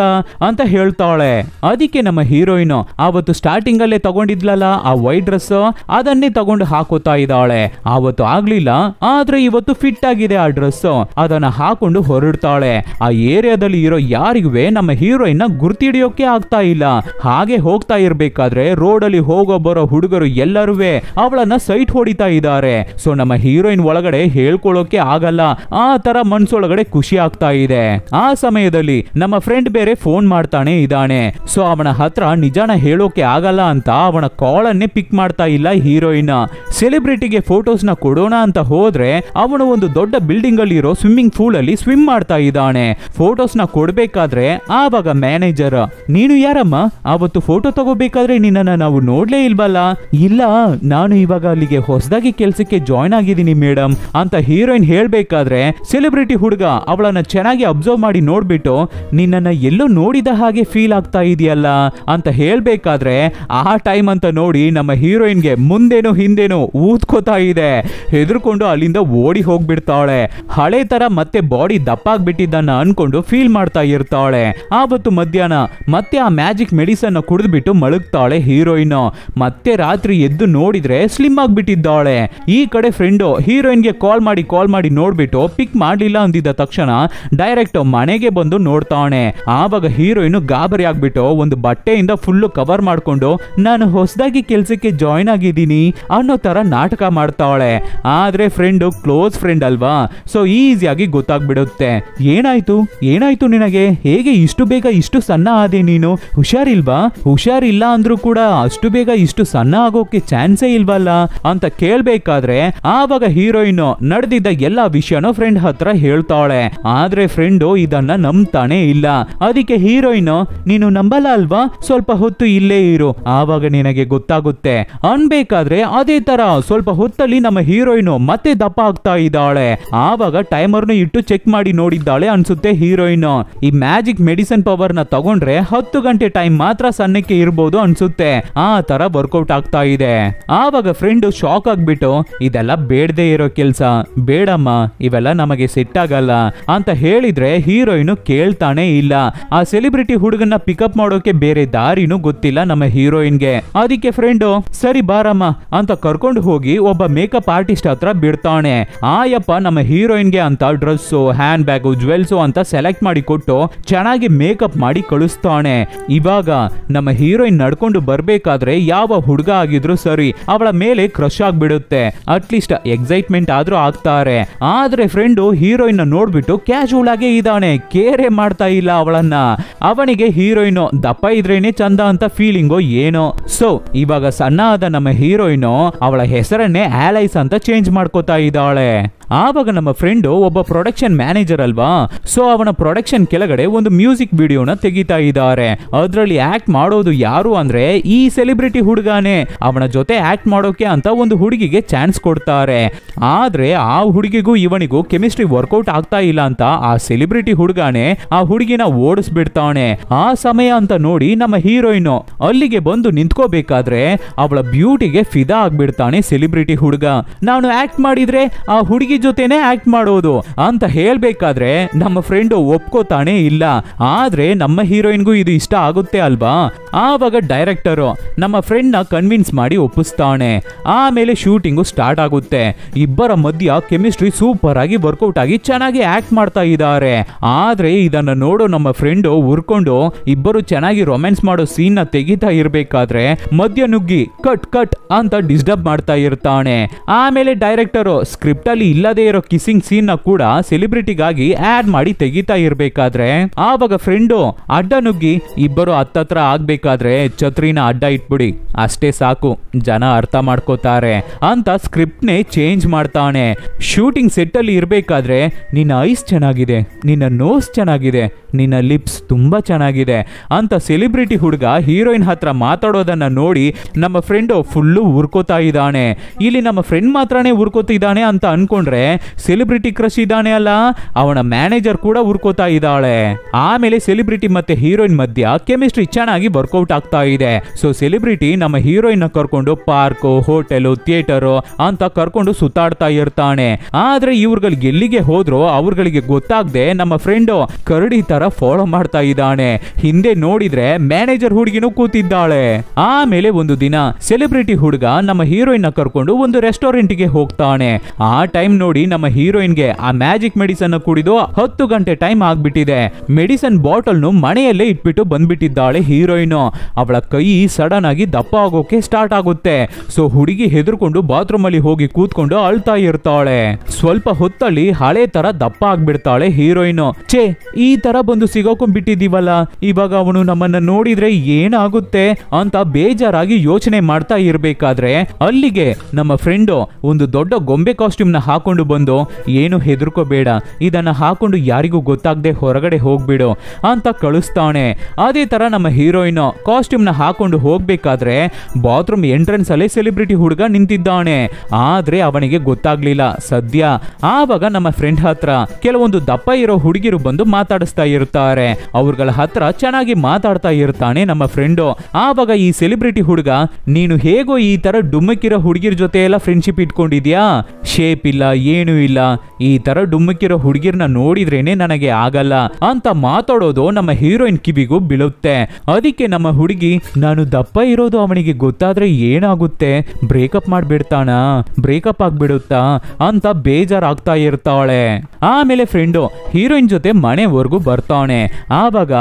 ಅಂತ ಹೇಳ್ತಾಳೆ. ಅದಕ್ಕೆ ನಮ್ಮ ಹೀರೋಯಿನ್ ಆವತ್ತು ಸ್ಟಾರ್ಟಿಂಗ್ ಅಲ್ಲೇ ತಗೊಂಡಿದ್ಲಲ್ಲ ಆ ವೈಟ್ ಡ್ರೆಸ್, ಅದನ್ನೇ ತಗೊಂಡು ಹಾಕೋತಾ ಇದ್ದಾಳೆ. ಆವತ್ತು ಆಗ್ಲಿಲ್ಲ, ಆದ್ರೆ ಇವತ್ತು ಫಿಟ್ ಆಗಿದೆ ಆ ಡ್ರೆಸ್, ಅದನ್ನ ಹಾಕೊಂಡು ಹೊರಡ್ತಾಳೆ. ಆ ಏರಿಯಾದಲ್ಲಿ ಇರೋ ಯಾರಿಗೂ ನಮ್ಮ ಹೀರೋಯಿನ್ ಗುರ್ತಿಡಿಯೋಕೆ ಆಗ್ತಾ ಇಲ್ಲ. ಹಾಗೆ ಹೋಗ್ತಾ ಇರ್ಬೇಕಾದ್ರೆ ರೋಡ್ ಅಲ್ಲಿ ಹೋಗೋ ಬರೋ ಹುಡುಗರು ಎಲ್ಲರೂ ಅವಳನ್ನ ಸೈಟ್ ಹೊಡಿತಾ ಇದ್ದಾರೆ. ಸೊ ನಮ್ಮ ಹೀರೋಯಿನ್ ಒಳಗಡೆ ಹೇಳ್ಕೊಳ್ಳೋಕೆ ಆಗಲ್ಲ, ಆ ತರ ಮನ್ಸೊಳಗಡೆ ಖುಷಿ ಆಗ್ತಾ ಇದೆ. ಆ ಸಮಯದಲ್ಲಿ ನಮ್ಮ ಫ್ರೆಂಡ್ ಬೇರೆ ಫೋನ್ ಮಾಡ್ತಾನೆ ಇದ್ದಾನೆ. ಸೊ ಅವನ ಹತ್ರ ನಿಜಾನ ಹೇಳೋಕೆ ಆಗಲ್ಲ ಅಂತ ಅವನ ಕಾಲ್ ಅನ್ನೇ ಪಿಕ್ ಮಾಡ್ತಾ ಇಲ್ಲ ಹೀರೋಯಿನ್. ಸೆಲೆಬ್ರಿಟಿಗೆ ಫೋಟೋಸ್ ನ ಕೊಡೋಣ ಅಂತ ಹೋದ್ರೆ ಅವನು ಒಂದು ದೊಡ್ಡ ಬಿಲ್ಡಿಂಗ್ ಅಲ್ಲಿ ಇರೋ ಸ್ವಿಮ್ಮಿಂಗ್ ಪೂಲ್ ಅಲ್ಲಿ ಸ್ವಿಮ್ ಮಾಡ್ತಾ ಇದ್ದಾನೆ. ಫೋಟೋಸ್ ನ ಕೊಡ್ಬೇಕಾದ್ರೆ ಆವಾಗ ಮ್ಯಾನೇಜರ್, ನೀನು ಯಾರಮ್ಮ, ಅವತ್ತು ಫೋಟೋ ತಗೋಬೇಕಾದ್ರೆ ನಿನ್ನನ್ನ ನಾವು ನೋಡ್ಲೇ ಇಲ್ವಲ್ಲ. ಇಲ್ಲ, ನಾನು ಇವಾಗ ಅಲ್ಲಿಗೆ ಹೊಸದಾಗಿ ಕೆಲ್ಸಕ್ಕೆ ಜಾಯ್ನ್ ಆಗಿದ್ದೀನಿ ಮೇಡಮ್ ಅಂತ ಹೀರೋಯಿನ್ ಹೇಳ್ಬೇಕಾದ್ರೆ ಸೆಲೆಬ್ರಿಟಿ ಹುಡುಗ ಅವಳನ್ನ ಚೆನ್ನಾಗಿ ಅಬ್ಸರ್ವ್ ಮಾಡಿ ನೋಡ್ಬಿಟ್ಟು ನಿನ್ನನ್ನ ಎಲ್ಲೋ ನೋಡಿದ ಹಾಗೆ ಫೀಲ್ ಆಗ್ತಾ ಇದೆಯಲ್ಲ ಅಂತ ಹೇಳ್ಬೇಕಾದ್ರೆ ಆ ಟೈಮ್ ಅಂತ ನೋಡಿ ನಮ್ಮ ಹೀರೋಯಿನ್ಗೆ ಮುಂದೇನೋ ಹಿಂದೇನೋ ಊದ್ಕೋತಾ ಇದೆ. ಹೆದರ್ಕೊಂಡು ಅಲ್ಲಿಂದ ಓಡಿ ಹೋಗ್ಬಿಡ್ತಾಳೆ. ಹಳೆ ತರ ಮತ್ತೆ ಬಾಡಿ ದಪ್ಪಾಗ್ಬಿಟ್ಟಿದ್ದನ್ನ ಅನ್ಕೊಂಡು ಫೀಲ್ ಮಾಡ್ತಾ ಇರ್ತಾಳೆ. ಆವತ್ತು ಮಧ್ಯಾಹ್ನ ಮತ್ತೆ ಆ ಮ್ಯಾಜಿಕ್ ಮೆಡಿಸನ್ ಕುಡಿದ್ಬಿಟ್ಟು ಮಲಗ್ತಾಳೆ ಹೀರೋಯಿನ್. ಮತ್ತೆ ರಾತ್ರಿ ಎದ್ದು ನೋಡಿದ್ರೆ ಸ್ಲಿಮ್ ಆಗ್ಬಿಟ್ಟಿದ್ದಾಳೆ. ಈ ಕಡೆ ಫ್ರೆಂಡು ಹೀರೋಯಿನ್ಗೆ ಕಾಲ್ ಮಾಡಿ ನೋಡ್ಬಿಟ್ಟು ಪಿಕ್ ಮಾಡ್ಲಿಲ್ಲ ಅಂದಿದ್ದ ತಕ್ಷಣ ಡೈರೆಕ್ಟ್ ಮನೆಗೆ ಬಂದು ನೋಡ್ತಾನೆ. ಆವಾಗ ಹೀರೋಯಿನ್ ಗಾಬರಿ ಆಗ್ಬಿಟ್ಟು ಒಂದು ಬಟ್ಟೆಯಿಂದ ಫುಲ್ಲು ಕವರ್ ಮಾಡ್ಕೊಂಡು ನಾನು ಹೊಸದಾಗಿ ಕೆಲ್ಸಕ್ಕೆ ಜಾಯ್ನ್ ಆಗಿದ್ದೀನಿ ಅನ್ನೋ ತರ ನಾಟಕ ಮಾಡ್ತಾಳೆ. ಆದ್ರೆ ಫ್ರೆಂಡು ಕ್ಲೋಸ್ ಫ್ರೆಂಡ್ ಅಲ್ವಾ, ಸೊ ಈಸಿಯಾಗಿ ಗೊತ್ತಾಗ್ಬಿಡುತ್ತೆ. ಏನಾಯ್ತು ನಿನಗೆ, ಹೇಗೆ ಇಷ್ಟು ಬೇಗ ಇಷ್ಟು ಸಣ್ಣ ಆದೆ ನೀನು, ಹುಷಾರಿಲ್ವಾ? ಹುಷಾರಿಲ್ಲ ಅಂದ್ರೂ ಕೂಡ ಅಷ್ಟು ಬೇಗ ಇಷ್ಟು ಸಣ್ಣ ಆಗೋಕೆ ಚಾನ್ಸೇ ಇಲ್ವಲ್ಲ ಅಂತ ಕೇಳ್ಬೇಕಾದ್ರೆ ಆವಾಗ ಹೀರೋಯಿನ್ ನಡೆದಿದ್ದ ಎಲ್ಲಾ ವಿಷಯನೂ ಫ್ರೆಂಡ್ ಹತ್ರ ಹೇಳ್ತಾಳೆ. ಆದ್ರೆ ಫ್ರೆಂಡು ಇದನ್ನ ನಂಬ್ತಾನೆ ಇಲ್ಲ. ಅದಕ್ಕೆ ಹೀರೋಯಿನ್, ನೀನು ನಂಬಲ್ಲ ಅಲ್ವಾ, ಸ್ವಲ್ಪ ಹೊತ್ತು ಇಲ್ಲೇ ಇರು, ಆವಾಗ ನಿನಗೆ ಗೊತ್ತಾಗುತ್ತೆ ಅನ್ಬೇಕಾದ್ರೆ ಅದೇ ತರ ಸ್ವಲ್ಪ ಹೊತ್ತಲ್ಲಿ ನಮ್ಮ ಹೀರೋಯಿನ್ ಮತ್ತೆ ದಪ್ಪ ಆಗ್ತಾ ಇದ್ದಾಳೆ. ಆವಾಗ ಟೈಮರ್ನು ಇಟ್ಟು ಚೆಕ್ ಮಾಡಿ ನೋಡಿದ್ದಾಳೆ ಅನ್ಸುತ್ತೆ ಹೀರೋಯಿನ್. ಈ ಮ್ಯಾಜಿಕ್ ಮೆಡಿಸಿನ್ ಪವರ್ ನ ತಗೊಂಡ್ರೆ 10 ಗಂಟೆ ಟೈಮ್ ಮಾತ್ರ ಸಣ್ಣಕ್ಕೆ ಇರ್ಬೋದು ಅನ್ಸುತ್ತೆ, ಆ ತರ ವರ್ಕೌಟ್ ಆಗ್ತಾ ಇದೆ. ಆವಾಗ ಫ್ರೆಂಡ್ ಶಾಕ್ ಆಗ್ಬಿಟ್ಟು ಇದೆಲ್ಲ ಬೇಡದೇ ಇರೋ ಕೆಲ್ಸ, ಬೇಡಮ್ಮ ಇವೆಲ್ಲ ನಮಗೆ ಸೆಟ್ ಆಗಲ್ಲ ಅಂತ ಹೇಳಿದ್ರೆ ಹೀರೋಯಿನ್ ಕೇಳ್ತಾನೆ ಇಲ್ಲ. ಆ ಸೆಲೆಬ್ರಿಟಿ ಹುಡುಗನ್ನ ಪಿಕಪ್ ಮಾಡೋಕೆ ಬೇರೆ ದಾರಿನೂ ಗೊತ್ತಿಲ್ಲ ನಮ್ಮ ಹೀರೋಯಿನ್ಗೆ. ಅದಕ್ಕೆ ಫ್ರೆಂಡು ಸರಿ ಬಾರಮ್ಮ ಅಂತ ಕರ್ಕೊಂಡು ಹೋಗಿ ಒಬ್ಬ ಮೇಕಪ್ ಆರ್ಟಿಸ್ಟ್ ಹತ್ರ ಬಿಡ್ತಾನೆ. ಆಯಪ್ಪ ನಮ್ಮ ಹೀರೋಯಿನ್ಗೆ ಅಂತ ಡ್ರೆಸ್ಸು, ಹ್ಯಾಂಡ್ ಬ್ಯಾಗು, ಜ್ಯುವೆಲ್ಸು ಅಂತ ಸೆಲೆಕ್ಟ್ ಮಾಡಿ ಕೊಟ್ಟು ಚೆನ್ನಾಗಿ ಮೇಕಪ್ ಮಾಡಿ ಕಳಿಸ್ತಾನೆ. ಇವಾಗ ನಮ್ಮ ಹೀರೋಯಿನ್ ನಡ್ಕೊಂಡು ಬರ್ಬೇಕಾದ್ರೆ ಯಾವ ಹುಡುಗ ಆಗಿದ್ರು ಸರಿ ಅವಳ ಮೇಲೆ ಕ್ರಶ್ ಆಗ್ಬಿಡುತ್ತೆ. ಅಟ್ಲೀಸ್ಟ್ ಎಕ್ಸೈಟ್ಮೆಂಟ್ ಆದ್ರೂ ಆಗ್ತಾರೆ. ಆದ್ರೆ ಫ್ರೆಂಡು ಹೀರೋಯಿನ್ ನೋಡ್ಬಿಟ್ಟು ಕ್ಯಾಶುವಲ್ ಆಗೇ ಇದ್ದಾನೆ, ಕೇರೆ ಮಾಡ್ತಾ ಇಲ್ಲ ಅವಳನ್ನ. ಅವನಿಗೆ ಹೀರೋಯಿನ್ ದಪ್ಪ ಇದ್ರೇನೆ ಚಂದ ಅಂತ ಫೀಲಿಂಗೋ ಏನೋ. ಸೊ ಇವಾಗ ಸಣ್ಣ ಆದ ನಮ್ಮ ಹೀರೋಯಿನ್ ಅವಳ ಹೆಸರನ್ನೇ ಆಲೈಸ್ ಅಂತ ಚೇಂಜ್ ಮಾಡ್ಕೋತಾ ಇದ್ದಾಳೆ. ಆವಾಗ ನಮ್ಮ ಫ್ರೆಂಡು ಒಬ್ಬ ಪ್ರೊಡಕ್ಷನ್ ಮ್ಯಾನೇಜರ್ ಅಲ್ವಾ, ಸೊ ಅವನ ಪ್ರೊಡಕ್ಷನ್ ಕೆಳಗಡೆ ಒಂದು ಮ್ಯೂಸಿಕ್ ವಿಡಿಯೋನ ತೆಗಿತಾ ಇದ್ದಾರೆ. ಅದರಲ್ಲಿ ಆಕ್ಟ್ ಮಾಡೋದು ಯಾರು ಅಂದ್ರೆ ಈ ಸೆಲೆಬ್ರಿಟಿ ಹುಡುಗಾನೆ. ಅವನ ಜೊತೆ ಆಕ್ಟ್ ಮಾಡೋಕೆ ಅಂತ ಒಂದು ಹುಡುಗಿಗೆ ಚಾನ್ಸ್ ಕೊಡ್ತಾರೆ. ಆದ್ರೆ ಆ ಹುಡುಗಿಗೂ ಇವನಿಗೂ ಕೆಮಿಸ್ಟ್ರಿ ವರ್ಕೌಟ್ ಆಗ್ತಾ ಇಲ್ಲ ಅಂತ ಆ ಸೆಲೆಬ್ರಿಟಿ ಹುಡುಗಾನೆ ಆ ಹುಡುಗಿನ ಓಡಿಸ್ಬಿಡ್ತಾನೆ. ಆ ಸಮಯ ಅಂತ ನೋಡಿ ನಮ್ಮ ಹೀರೋಯಿನ್ ಅಲ್ಲಿಗೆ ಬಂದು ನಿಂತ್ಕೋಬೇಕಾದ್ರೆ ಅವಳ ಬ್ಯೂಟಿಗೆ ಫಿದಾ ಆಗ್ಬಿಡ್ತಾನೆ ಸೆಲೆಬ್ರಿಟಿ ಹುಡುಗ. ನಾನು ಆಕ್ಟ್ ಮಾಡಿದ್ರೆ ಆ ಹುಡುಗಿ ಜೊತೆನೆ ಆಕ್ಟ್ ಮಾಡೋದು ಅಂತ ಹೇಳ್ಬೇಕಾದ್ರೆ ನಮ್ಮ ಫ್ರೆಂಡ್ ಒಪ್ಕೋತಾನೆ ಇಲ್ಲ. ಆದ್ರೆ ನಮ್ಮ ಹೀರೋಯಿನ್ಗೂ ಇದು ಇಷ್ಟ ಆಗುತ್ತೆ ಅಲ್ವಾ. ಆವಾಗ ಡೈರೆಕ್ಟರ್ ನಮ್ಮ ಫ್ರೆಂಡ್ ನ ಕನ್ವಿನ್ಸ್ ಮಾಡಿ ಒಪ್ಪಿಸ್ತಾನೆ. ಆಮೇಲೆ ಶೂಟಿಂಗು ಸ್ಟಾರ್ಟ್ ಆಗುತ್ತೆ. ಇಬ್ಬರ ಮಧ್ಯ ಕೆಮಿಸ್ಟ್ರಿ ಸೂಪರ್ ಆಗಿ ವರ್ಕೌಟ್ ಆಗಿ ಚೆನ್ನಾಗಿ ಆಕ್ಟ್ ಮಾಡ್ತಾ ಇದ್ದಾರೆ. ಆದ್ರೆ ಇದನ್ನ ನೋಡೋ ನಮ್ಮ ಫ್ರೆಂಡ್ ಉರ್ಕೊಂಡು ಇಬ್ಬರು ಚೆನ್ನಾಗಿ ರೊಮ್ಯಾನ್ಸ್ ಮಾಡೋ ಸೀನ್ ನ ತೆಗಿತಾ ಇರ್ಬೇಕಾದ್ರೆ ಮಧ್ಯ ನುಗ್ಗಿ ಕಟ್ ಕಟ್ ಅಂತ ಡಿಸ್ಟರ್ಬ್ ಮಾಡ್ತಾ ಇರ್ತಾನೆ. ಆಮೇಲೆ ಡೈರೆಕ್ಟರ್ ಸ್ಕ್ರಿಪ್ಟ್ ಅಲ್ಲಿ ಇಲ್ಲ ಇಲ್ಲದೇ ಇರೋ ಕಿಸ್ಸಿಂಗ್ ಸೀನ್ ನ ಕೂಡ ಸೆಲೆಬ್ರಿಟಿಗಾಗಿ ಆಡ್ ಮಾಡಿ ತೆಗಿತಾ ಇರ್ಬೇಕಾದ್ರೆ ಆವಾಗ ಫ್ರೆಂಡು ಅಡ್ಡ ನುಗ್ಗಿ ಇಬ್ಬರು ಹತ್ತತ್ರ ಆಗ್ಬೇಕಾದ್ರೆ ಛತ್ರಿನ ಅಡ್ಡ ಇಟ್ಬಿಡಿ ಅಷ್ಟೇ ಸಾಕು, ಜನ ಅರ್ಥ ಮಾಡ್ಕೋತಾರೆ ಅಂತ ಸ್ಕ್ರಿಪ್ಟ್ ನೇ ಚೇಂಜ್ ಮಾಡ್ತಾನೆ. ಶೂಟಿಂಗ್ ಸೆಟ್ ಅಲ್ಲಿ ಇರ್ಬೇಕಾದ್ರೆ ನಿನ್ನ ಐಸ್ ಚೆನ್ನಾಗಿದೆ, ನಿನ್ನ ನೋಸ್ ಚೆನ್ನಾಗಿದೆ, ನಿನ್ನ ಲಿಪ್ಸ್ ತುಂಬಾ ಚೆನ್ನಾಗಿದೆ ಅಂತ ಸೆಲೆಬ್ರಿಟಿ ಹುಡುಗ ಹೀರೋಯಿನ್ ಹತ್ರ ಮಾತಾಡೋದನ್ನ ನೋಡಿ ನಮ್ಮ ಫ್ರೆಂಡು ಫುಲ್ಲು ಉರ್ಕೋತಾ ಇದ್ದಾನೆ. ಇಲ್ಲಿ ನಮ್ಮ ಫ್ರೆಂಡ್ ಮಾತ್ರನೇ ಉರ್ಕೋತಿದ್ದಾನೆ ಅಂತ ಅನ್ಕೊಂಡ್ರೆ ಸೆಲೆಬ್ರಿಟಿ ಕ್ರಶ್ ಇದ್ದಾನೆ ಅಲ್ಲ, ಅವನ ಮ್ಯಾನೇಜರ್ ಕೂಡ ಉರ್ಕೋತಾ ಇದ್ದಾಳೆ. ಆಮೇಲೆ ಸೆಲೆಬ್ರಿಟಿ ಮತ್ತೆ ಹೀರೋಯಿನ್ ಮಧ್ಯ ಕೆಮಿಸ್ಟ್ರಿ ಚೆನ್ನಾಗಿ ವರ್ಕೌಟ್ ಆಗ್ತಾ ಇದೆ. ಸೊ ಸೆಲೆಬ್ರಿಟಿ ನಮ್ಮ ಹೀರೋಯಿನ್ ಕರ್ಕೊಂಡು ಪಾರ್ಕ್, ಹೋಟೆಲ್, ಥಿಯೇಟರ್ ಅಂತ ಕರ್ಕೊಂಡು ಸುತ್ತಾಡ್ತಾ ಇರ್ತಾನೆ. ಆದ್ರೆ ಇವ್ರುಗಳಿಗೆ ಎಲ್ಲಿಗೆ ಹೋದ್ರು ಅವ್ರಗಳಿಗೆ ಗೊತ್ತಾಗದೆ ನಮ್ಮ ಫ್ರೆಂಡು ಕರಡಿ ತರ ಫಾಲೋ ಮಾಡ್ತಾ ಇದ್ದಾನೆ. ಹಿಂದೆ ನೋಡಿದ್ರೆ ಮ್ಯಾನೇಜರ್ ಹುಡುಗಿನೂ ಕೂತಿದ್ದಾಳೆ. ಆಮೇಲೆ ಒಂದು ದಿನ ಸೆಲೆಬ್ರಿಟಿ ಹುಡುಗ ನಮ್ಮ ಹೀರೋಯಿನ್ ಕರ್ಕೊಂಡು ಒಂದು ರೆಸ್ಟೋರೆಂಟ್ ಗೆ ಹೋಗ್ತಾನೆ. ಆ ಟೈಮ್ ನೋಡಿ ನಮ್ಮ ಹೀರೋಯಿನ್ ಗೆ ಆ ಮ್ಯಾಜಿಕ್ ಮೆಡಿಸನ್ ಕುಡಿದು 10 ಗಂಟೆ ಟೈಮ್ ಆಗ್ಬಿಟ್ಟಿದೆ. ಮೆಡಿಸನ್ ಬಾಟಲ್ ನು ಮನೆಯಲ್ಲೇ ಇಟ್ಬಿಟ್ಟು ಬಂದ್ಬಿಟ್ಟಿದ್ದಾಳೆ ಹೀರೋಯಿನ್. ಅವಳ ಕೈ ಸಡನ್ ಆಗಿ ದಪ್ಪ ಆಗೋಕೆ ಸ್ಟಾರ್ಟ್ ಆಗುತ್ತೆ. ಸೊ ಹುಡುಗಿ ಹೆದರ್ಕೊಂಡು ಬಾತ್ರೂಮ್ ಅಲ್ಲಿ ಹೋಗಿ ಕೂತ್ಕೊಂಡು ಅಳ್ತಾ ಇರ್ತಾಳೆ. ಸ್ವಲ್ಪ ಹೊತ್ತಲ್ಲಿ ಹಳೆ ತರ ದಪ್ಪ ಆಗ್ಬಿಡ್ತಾಳೆ ಹೀರೋಯಿನ್. ಛೇ, ಈ ತರ ಬಂದು ಸಿಗೋಕೊಂಡ್ಬಿಟ್ಟಿದೀವಲ್ಲ, ಇವಾಗ ಅವನು ನಮ್ಮನ್ನ ನೋಡಿದ್ರೆ ಏನಾಗುತ್ತೆ ಅಂತ ಬೇಜಾರಾಗಿ ಯೋಚನೆ ಮಾಡ್ತಾ ಇರ್ಬೇಕಾದ್ರೆ ಅಲ್ಲಿಗೆ ನಮ್ಮ ಫ್ರೆಂಡು ಒಂದು ದೊಡ್ಡ ಗೊಂಬೆ ಕಾಸ್ಟ್ಯೂಮ್ ನ ಹಾಕೊಂಡು ಬಂದು, ಏನು ಹೆದರ್ಕೋಬೇಡ, ಇದನ್ನ ಹಾಕೊಂಡು ಯಾರಿಗೂ ಗೊತ್ತಾಗದೆ ಹೊರಗಡೆ ಹೋಗ್ಬಿಡು ಅಂತ ಕಳಿಸ್ತಾನೆ. ಅದೇ ತರ ನಮ್ಮ ಹೀರೋಯಿನ್ ಕಾಸ್ಟ್ಯೂಮ್ ನ ಹಾಕೊಂಡು ಹೋಗ್ಬೇಕಾದ್ರೆ ಬಾತ್ರೂಮ್ ಎಂಟ್ರೆನ್ಸ್ ಅಲ್ಲೇ ಸೆಲೆಬ್ರಿಟಿ ಹುಡುಗ ನಿಂತಿದ್ದಾನೆ. ಆದ್ರೆ ಅವನಿಗೆ ಗೊತ್ತಾಗ್ಲಿಲ್ಲ ಸದ್ಯ. ಆವಾಗ ನಮ್ಮ ಫ್ರೆಂಡ್ ಹತ್ರ ಕೆಲವೊಂದು ದಪ್ಪ ಇರೋ ಹುಡುಗಿರು ಬಂದು ಮಾತಾಡಿಸ್ತಾ ಇರ್ತಾರೆ. ಅವ್ರಗಳ ಹತ್ರ ಚೆನ್ನಾಗಿ ಮಾತಾಡ್ತಾ ಇರ್ತಾನೆ ನಮ್ಮ ಫ್ರೆಂಡು. ಆವಾಗ ಈ ಸೆಲೆಬ್ರಿಟಿ ಹುಡುಗ, ನೀನು ಹೇಗೋ ಈ ತರ ಡುಮ್ಮಕ್ಕಿರೋ ಹುಡುಗಿರ ಜೊತೆ ಎಲ್ಲ ಫ್ರೆಂಡ್ಶಿಪ್ ಇಟ್ಕೊಂಡಿದ್ಯಾ? ಶೇಪ್ ಇಲ್ಲ, ಏನು ಇಲ್ಲ, ಈ ತರ ಡುಮ್ಮಕ್ಕಿರೋ ಹುಡುಗಿರ್ನ ನೋಡಿದ್ರೇನೆ ನನಗೆ ಆಗಲ್ಲ ಅಂತ ಮಾತಾಡೋದು ನಮ್ಮ ಹೀರೋಯಿನ್ ಕಿವಿಗೂ ಬೀಳುತ್ತೆ. ಅದಕ್ಕೆ ನಮ್ಮ ಹುಡುಗಿ, ನಾನು ದಪ್ಪ ಇರೋದು ಅವನಿಗೆ ಗೊತ್ತಾದ್ರೆ ಏನಾಗುತ್ತೆ, ಬ್ರೇಕಪ್ ಮಾಡ್ಬಿಡ್ತಾನ, ಬ್ರೇಕಪ್ ಆಗ್ಬಿಡುತ್ತಾ ಅಂತ ಬೇಜಾರಾಗ್ತಾ ಇರ್ತಾಳೆ. ಆಮೇಲೆ ಫ್ರೆಂಡು ಹೀರೋಯಿನ್ ಜೊತೆ ಮನೆವರೆಗೂ ಬರ್ತಾನೆ. ಆವಾಗ,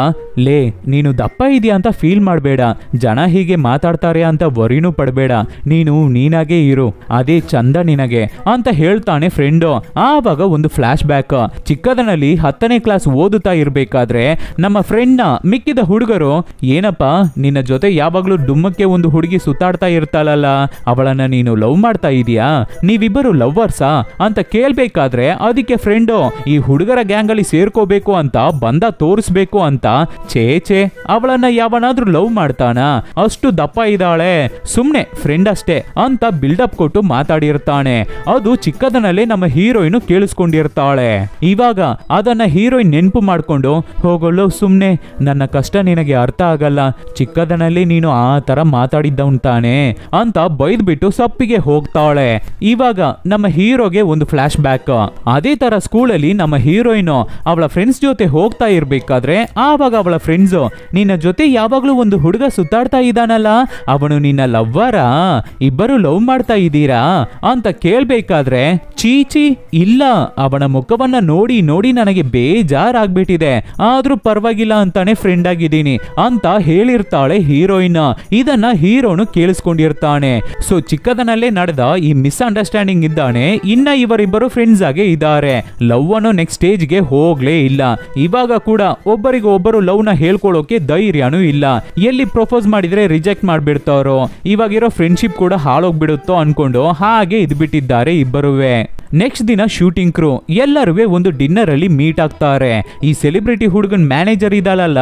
ಲೇ, ನೀನು ದಪ್ಪ ಇದೆಯಾ ಅಂತ ಫೀಲ್ ಮಾಡಬೇಡ, ಜನ ಹೀಗೆ ಮಾತಾಡ್ತಾರೆ ಅಂತ ವರಿನೂ ಪಡಬೇಡ, ನೀನು ನೀನಾಗೆ ಇರು, ಅದೇ ಚಂದ ನಿನಗೆ ಅಂತ ಹೇಳ್ತಾನೆ ಫ್ರೆಂಡು. ಆವಾಗ ಒಂದು ಫ್ಲಾಶ್ ಬ್ಯಾಕ್. ಚಿಕ್ಕದನಲ್ಲಿ 10ನೇ ಕ್ಲಾಸ್ ಓದುತ್ತಾ ಇರ್ಬೇಕಾದ್ರೆ ನಮ್ಮ ಫ್ರೆಂಡ್ ನ ಮಿಕ್ಕಿದ ಹುಡುಗರು, ಏನಪ್ಪ ನಿನ್ನ ಜೊತೆ ಯಾವಾಗ್ಲೂ ಡುಮ್ಮಕ್ಕೆ ಒಂದು ಹುಡುಗಿ ಸುತ್ತಾಡ್ತಾ ಇರ್ತಾಳಲ್ಲ, ಅವಳನ್ನ ನೀನು ಲವ್ ಮಾಡ್ತಾ ಇದೀಯಾ, ನೀವಿಬ್ಬರು ಲವ್ವರ್ಸಾ ಅಂತ ಕೇಳ್ಬೇಕಾದ್ರೆ ಅದಕ್ಕೆ ಫ್ರೆಂಡು, ಈ ಹುಡುಗರ ಗ್ಯಾಂಗ್ ಅಲ್ಲಿ ಸೇರ್ಕೋಬೇಕು ಅಂತ ಬಂದ ತೋರಿಸ್ಬೇಕು ಅಂತ, ಚೇಚೆ ಅವಳನ್ನ ಯಾವನಾದ್ರೂ ಲವ್ ಮಾಡ್ತಾನ, ಅಷ್ಟು ದಪ್ಪ ಇದ್ದಾಳೆ, ಸುಮ್ನೆ ಫ್ರೆಂಡ್ ಅಷ್ಟೇ ಅಂತ ಬಿಲ್ಡಪ್ ಕೊಟ್ಟು ಮಾತಾಡಿರ್ತಾನೆ. ಅದು ಚಿಕ್ಕದನಲ್ಲೇ ನಮ್ಮ ಹೀರೋಯಿನ್ ಕೇಳಿಸ್ಕೊಂಡಿರ್ತಾಳೆ. ಇವಾಗ ಅದನ್ನ ಹೀರೋಯಿನ್ ನೆನಪು ಮಾಡ್ಕೊಂಡು, ಹೋಗಲು ಸುಮ್ನೆ, ನನ್ನ ಕಷ್ಟ ನಿನಗೆ ಅರ್ಥ ಆಗಲ್ಲ, ಚಿಕ್ಕದನಲ್ಲಿ ನೀನು ಆ ತರ ಮಾತಾಡಿದ್ದವನ್ ತಾನೆ ಅಂತ ಬೈದ್ಬಿಟ್ಟು ಸಪ್ಪಿಗೆ ಹೋಗ್ತಾಳೆ. ಇವಾಗ ನಮ್ಮ ಹೀರೋಗೆ ಒಂದು ಫ್ಲಾಶ್ ಬ್ಯಾಕ್. ಅದೇ ತರ ಸ್ಕೂಲಲ್ಲಿ ನಮ್ಮ ಹೀರೋಯಿನ್ ಅವಳ ಫ್ರೆಂಡ್ಸ್ ಜೊತೆ ಹೋಗ್ತಾ ಇರ್ಬೇಕಾದ್ರೆ ಆವಾಗ ಅವಳ ಫ್ರೆಂಡ್ಸ್, ನಿನ್ನ ಜೊತೆ ಯಾವಾಗ್ಲೂ ಒಂದು ಹುಡುಗ ಸುತ್ತಾಡ್ತಾ ಇದ್ದಾನಲ್ಲ, ಅವನು ನಿನ್ನ ಲವ್ವರಾ, ಇಬ್ಬರು ಲವ್ ಮಾಡ್ತಾ ಇದ್ದೀರಾ ಅಂತ ಕೇಳ್ಬೇಕಾದ್ರೆ, ಚೀಚಿ ಇಲ್ಲ, ಅವನ ಮುಖವನ್ನ ನೋಡಿ ನೋಡಿ ನನಗೆ ಬೇಜಾರಾಗ್ಬಿಟ್ಟಿದೆ, ಆದ್ರೂ ಪರವಾಗಿಲ್ಲ ಅಂತಾನೆ ಫ್ರೆಂಡ್ ಆಗಿದ್ದೀನಿ ಅಂತ ಹೇಳಿರ್ತಾಳೆ ಹೀರೋಯಿನ್. ಇದನ್ನ ಹೀರೋನು ಕೇಳಿಸ್ಕೊಂಡಿರ್ತಾನೆ. ಸೊ ಚಿಕ್ಕದನಲ್ಲೇ ನಡೆದ ಈ ಮಿಸ್ಅಂಡರ್ಸ್ಟ್ಯಾಂಡಿಂಗ್ ಇದ್ದಾನೆ. ಇನ್ನ ಇವರಿಬ್ಬರು ಫ್ರೆಂಡ್ಸ್ ಆಗಿ ಇದ್ದಾರೆ. ಲವ್ ಅನ್ನೋ ನೆಕ್ಸ್ಟ್ ಸ್ಟೇಜ್ ಗೆ ಹೋಗ್ಲೇ ಇಲ್ಲ. ಇವಾಗ ಕೂಡ ಒಬ್ಬರಿಗೆ ಒಬ್ಬರು ಲವ್ ನ ಹೇಳ್ಕೊಳ್ಳೋಕೆ ಧೈರ್ಯನೂ ಇಲ್ಲ. ಎಲ್ಲಿ ಪ್ರಪೋಸ್ ಮಾಡಿದ್ರೆ ರಿಜೆಕ್ಟ್ ಮಾಡ್ಬಿಡ್ತಾರೋ, ಇವಾಗಿರೋ ಫ್ರೆಂಡ್ಶಿಪ್ ಕೂಡ ಹಾಳೋಗ್ಬಿಡುತ್ತೋ ಅನ್ಕೊಂಡು ಹಾಗೆ ಇದ್ಬಿಟ್ಟಿದ್ದಾರೆ ಇಬ್ಬರುವೆ. ನೆಕ್ಸ್ಟ್ ದಿನ ಶೂಟಿಂಗ್ ಕ್ರೂ ಎಲ್ಲರೂ ಒಂದು ಡಿನ್ನರ್ ಅಲ್ಲಿ ಮೀಟ್ ಆಗ್ತಾರೆ. ಈ ಸೆಲೆಬ್ರಿಟಿ ಹುಡುಗನ್ ಮ್ಯಾನೇಜರ್ ಇದ್ದಾಳಲ್ಲ,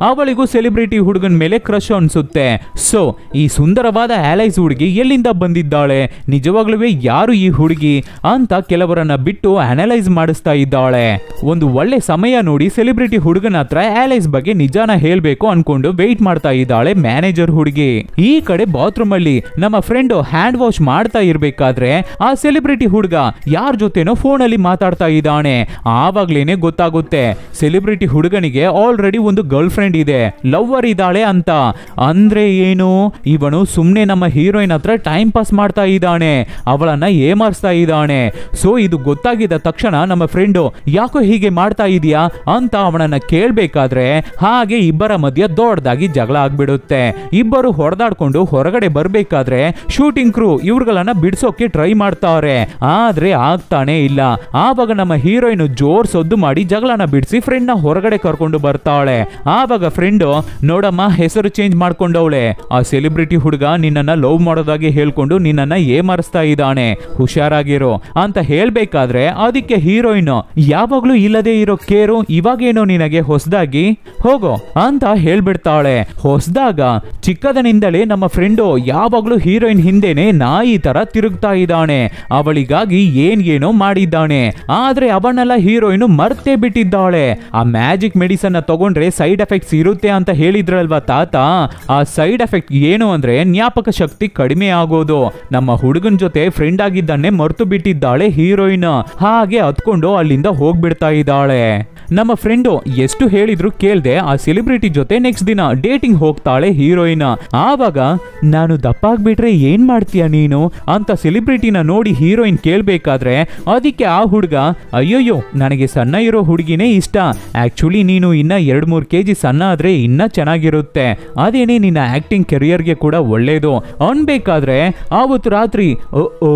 ಅವಳಿಗೂ ಸೆಲೆಬ್ರಿಟಿ ಹುಡುಗನ್ ಮೇಲೆ ಕ್ರಶ್ ಅನ್ಸುತ್ತೆ. ಸೊ ಈ ಸುಂದರವಾದ ಆಲೈಸ್ ಹುಡುಗಿ ಎಲ್ಲಿಂದ ಬಂದಿದ್ದಾಳೆ, ನಿಜವಾಗ್ಲೂ ಯಾರು ಈ ಹುಡುಗಿ ಅಂತ ಕೆಲವರನ್ನ ಬಿಟ್ಟು ಅನಲೈಸ್ ಮಾಡಿಸ್ತಾ ಇದ್ದಾಳೆ. ಒಂದು ಒಳ್ಳೆ ಸಮಯ ನೋಡಿ ಸೆಲೆಬ್ರಿಟಿ ಹುಡುಗನ ಹತ್ರ ಆಲೈಸ್ ಬಗ್ಗೆ ನಿಜಾನ ಹೇಳ್ಬೇಕು ಅನ್ಕೊಂಡು ವೆಯ್ಟ್ ಮಾಡ್ತಾ ಇದ್ದಾಳೆ ಮ್ಯಾನೇಜರ್ ಹುಡುಗಿ. ಈ ಕಡೆ ಬಾತ್ರೂಮ್ ಅಲ್ಲಿ ನಮ್ಮ ಫ್ರೆಂಡ್ ಹ್ಯಾಂಡ್ ವಾಶ್ ಮಾಡ್ತಾ ಇರ್ಬೇಕಾದ್ರೆ ಆ ಸೆಲೆಬ್ರಿಟಿ ಹುಡುಗ ಯಾರ ಜೊತೆನೋ ಫೋನ್ ಅಲ್ಲಿ ಮಾತಾಡ್ತಾ ಇದ್ದಾನೆ. ಆವಾಗ್ಲೇನೆ ಗೊತ್ತಾಗುತ್ತೆ ಸೆಲೆಬ್ರಿಟಿ ಹುಡುಗನಿಗೆ ಆಲ್ರೆಡಿ ಒಂದು ಗರ್ಲ್ ಫ್ರೆಂಡ್ ಇದೆ, ಲವ್ವರ್ ಇದ್ದಾಳೆ ಅಂತ. ಅಂದ್ರೆ ಏನು, ಇವನು ಸುಮ್ನೆ ನಮ್ಮ ಹೀರೋಯಿನ್ ಹತ್ರ ಟೈಮ್ ಪಾಸ್ ಮಾಡ್ತಾ ಇದ್ದಾನೆ, ಅವಳನ್ನ ಏಮಾರಿಸ್ತಾ ಇದ್ದಾನೆ. ಸೊ ಇದು ಗೊತ್ತಾಗಿದ್ದ ತಕ್ಷಣ ನಮ್ಮ ಫ್ರೆಂಡು, ಯಾಕೋ ಹೀಗೆ ಮಾಡ್ತಾ ಇದೀಯಾ ಅಂತ ಅವನನ್ನ ಕೇಳ್ಬೇಕಾದ್ರೆ ಹಾಗೆ ಇಬ್ಬರ ಮಧ್ಯ ದೊಡ್ಡದಾಗಿ ಜಗಳ ಆಗ್ಬಿಡುತ್ತೆ. ಇಬ್ಬರು ಹೊಡೆದಾಡ್ಕೊಂಡು ಹೊರಗಡೆ ಬರ್ಬೇಕಾದ್ರೆ ಶೂಟಿಂಗ್ ಕ್ರೂ ಇವ್ರುಗಳನ್ನ ಬಿಡ್ಸೋಕೆ ಟ್ರೈ ಮಾಡ್ತಾರೆ. ಆದ್ರೆ ಆಗ್ತಾನೆ ಇಲ್ಲ. ಆವಾಗ ನಮ್ಮ ಹೀರೋಯಿನ್ ಜೋರ್ ಸೊದ್ದು ಮಾಡಿ ಜಗಳನ ಬಿಡಿಸಿ ಫ್ರೆಂಡ್ ನ ಹೊರಗಡೆ ಕರ್ಕೊಂಡು ಬರ್ತಾಳೆ. ಆವಾಗ ಫ್ರೆಂಡ್, ನೋಡಮ್ಮ ಹೆಸರು ಚೇಂಜ್ ಮಾಡ್ಕೊಂಡವಳೆ, ಆ ಸೆಲೆಬ್ರಿಟಿ ಹುಡುಗ ನಿನ್ನನ್ನ ಲವ್ ಮಾಡೋದಾಗಿ ಹೇಳ್ಕೊಂಡು ನಿನ್ನನ್ನ ಏಮಾರಿಸ್ತಾ ಇದ್ದಾನೆ, ಹುಷಾರಾಗಿರೋ ಅಂತ ಹೇಳ್ಬೇಕಾದ್ರೆ ಅದಕ್ಕೆ ಹೀರೋಯಿನ್, ಯಾವಾಗ್ಲೂ ಇಲ್ಲದೆ ಇರೋ ಕೇರು ಇವಾಗೇನೋ ನಿನಗೆ ಹೊಸದಾಗಿ, ಹೋಗೋ ಅಂತ ಹೇಳ್ಬಿಡ್ತಾಳೆ. ಹೊಸದಾಗ ಚಿಕ್ಕದನಿಂದಲೇ ನಮ್ಮ ಫ್ರೆಂಡು ಯಾವಾಗ್ಲೂ ಹೀರೋಯಿನ್ ಹಿಂದೆನೆ ನಾಯಿ ತರ ತಿರುಗ್ತಾ ಇದ್ದಾನೆ, ಅವಳಿಗಾಗಿ ಏನೋ ಮಾಡಿದ್ದಾನೆ. ಆದ್ರೆ ಅವನ್ನೆಲ್ಲ ಹೀರೋಯಿನ್ ಮರ್ತೇ ಬಿಟ್ಟಿದ್ದಾಳೆ. ಆ ಮ್ಯಾಜಿಕ್ ಮೆಡಿಸನ್ ತಗೊಂಡ್ರೆ ಸೈಡ್ ಎಫೆಕ್ಟ್ಸ್ ಇರುತ್ತೆ ಅಂತ ಹೇಳಿದ್ರಲ್ವಾ ತಾತ, ಆ ಸೈಡ್ ಎಫೆಕ್ಟ್ ಏನು ಅಂದ್ರೆ ಜ್ಞಾಪಕ ಶಕ್ತಿ ಕಡಿಮೆ ಆಗೋದು. ನಮ್ಮ ಹುಡುಗನ್ ಜೊತೆ ಫ್ರೆಂಡ್ ಆಗಿದ್ದನ್ನೇ ಮರ್ತು ಬಿಟ್ಟಿದ್ದಾಳೆ ಹೀರೋಯಿನ್. ಹಾಗೆ ಹತ್ಕೊಂಡು ಅಲ್ಲಿಂದ ಹೋಗ್ಬಿಡ್ತಾ ಇದ್ದಾಳೆ. ನಮ್ಮ ಫ್ರೆಂಡು ಎಷ್ಟು ಹೇಳಿದ್ರು ಕೇಳ್ದೆ ಆ ಸೆಲೆಬ್ರಿಟಿ ಜೊತೆ ನೆಕ್ಸ್ಟ್ ದಿನ ಡೇಟಿಂಗ್ ಹೋಗ್ತಾಳೆ ಹೀರೋಯಿನ್. ಆವಾಗ, ನಾನು ದಪ್ಪ ಆಗ್ಬಿಟ್ರೆ ಏನ್ ಮಾಡ್ತೀಯ ನೀನು ಅಂತ ಸೆಲೆಬ್ರಿಟಿನ ನೋಡಿ ಹೀರೋಯಿನ್ ಕೇಳ್ಬೇಕಾದ್ರೆ ಅದಕ್ಕೆ ಆ ಹುಡುಗ, ಅಯ್ಯೋಯ್ಯೋ ನನಗೆ ಸಣ್ಣ ಇರೋ ಹುಡುಗಿನೇ ಇಷ್ಟ, ಆಕ್ಚುಲಿ ನೀನು ಇನ್ನ 2-3 kg ಸಣ್ಣ ಆದ್ರೆ ಇನ್ನ ಚೆನ್ನಾಗಿರುತ್ತೆ, ಅದೇನೇ ನಿನ್ನ ಆಕ್ಟಿಂಗ್ ಕೆರಿಯರ್ಗೆ ಕೂಡ ಒಳ್ಳೇದು ಅನ್ಬೇಕಾದ್ರೆ ಆವತ್ತು ರಾತ್ರಿ ಓ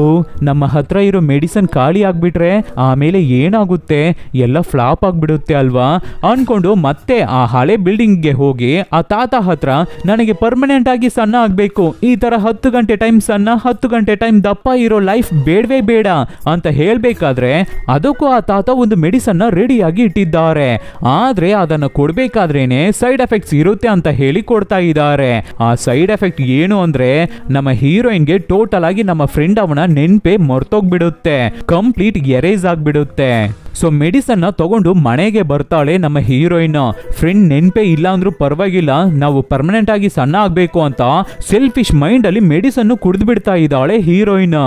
ನಮ್ಮ ಹತ್ರ ಇರೋ ಮೆಡಿಸನ್ ಖಾಲಿ ಆಗ್ಬಿಟ್ರೆ ಆಮೇಲೆ ಏನಾಗುತ್ತೆ, ಎಲ್ಲ ಫ್ಲಾಪ್ ಆಗ್ಬಿಡುತ್ತೆ ಅಲ್ವಾ ಅನ್ಕೊಂಡು ಮತ್ತೆ ಆ ಹಳೆ ಬಿಲ್ಡಿಂಗ್ ಗೆ ಹೋಗಿ ಆ ತಾತ ಹತ್ರ, ನನಗೆ ಪರ್ಮನೆಂಟ್ ಆಗಿ ಸಣ್ಣ ಆಗ್ಬೇಕು, ಈ ತರ 10 ಗಂಟೆ ಟೈಮ್ ಸಣ್ಣ 10 ಗಂಟೆ ಟೈಮ್ ದಪ್ಪ ಇರೋ ಲೈಫ್ ಬೇಡವೇ ಬೇಡ ಅಂತ ಹೇಳ್ಬೇಕಾದ್ರೆ ಅದಕ್ಕೂ ಆ ತಾತ ಒಂದು ಮೆಡಿಸನ್ ರೆಡಿಯಾಗಿ ಇಟ್ಟಿದ್ದಾರೆ. ಆದ್ರೆ ಅದನ್ನ ಕೊಡ್ಬೇಕಾದ್ರೇನೆ ಸೈಡ್ ಎಫೆಕ್ಟ್ಸ್ ಇರುತ್ತೆ ಅಂತ ಹೇಳಿ ಕೊಡ್ತಾ ಇದ್ದಾರೆ. ಆ ಸೈಡ್ ಎಫೆಕ್ಟ್ ಏನು ಅಂದ್ರೆ ನಮ್ಮ ಹೀರೋಯಿನ್ಗೆ ಟೋಟಲ್ ಆಗಿ ನಮ್ಮ ಫ್ರೆಂಡ್ ಅವನ ನೆನ್ಪೆ ಮರ್ತೋಗ್ಬಿಡುತ್ತೆ, ಕಂಪ್ಲೀಟ್ ಎರೇಸ್ ಆಗ್ಬಿಡುತ್ತೆ. ಸೊ ಮೆಡಿಸನ್ ತಗೊಂಡು ಮನೆಗೆ ಬರ್ತಾಳೆ ನಮ್ಮ ಹೀರೋಯಿನ್. ಫ್ರೆಂಡ್ ನೆನ್ಪೇ ಇಲ್ಲ ಅಂದ್ರೂ ಪರವಾಗಿಲ್ಲ, ನಾವು ಪರ್ಮನೆಂಟ್ ಆಗಿ ಸಣ್ಣ ಆಗ್ಬೇಕು ಅಂತ ಸೆಲ್ಫಿಶ್ ಮೈಂಡ್ ಅಲ್ಲಿ ಮೆಡಿಸನ್ ಕುಡಿದು ಬಿಡ್ತಾ ಇದ್ದಾಳೆ ಹೀರೋಯಿನ್.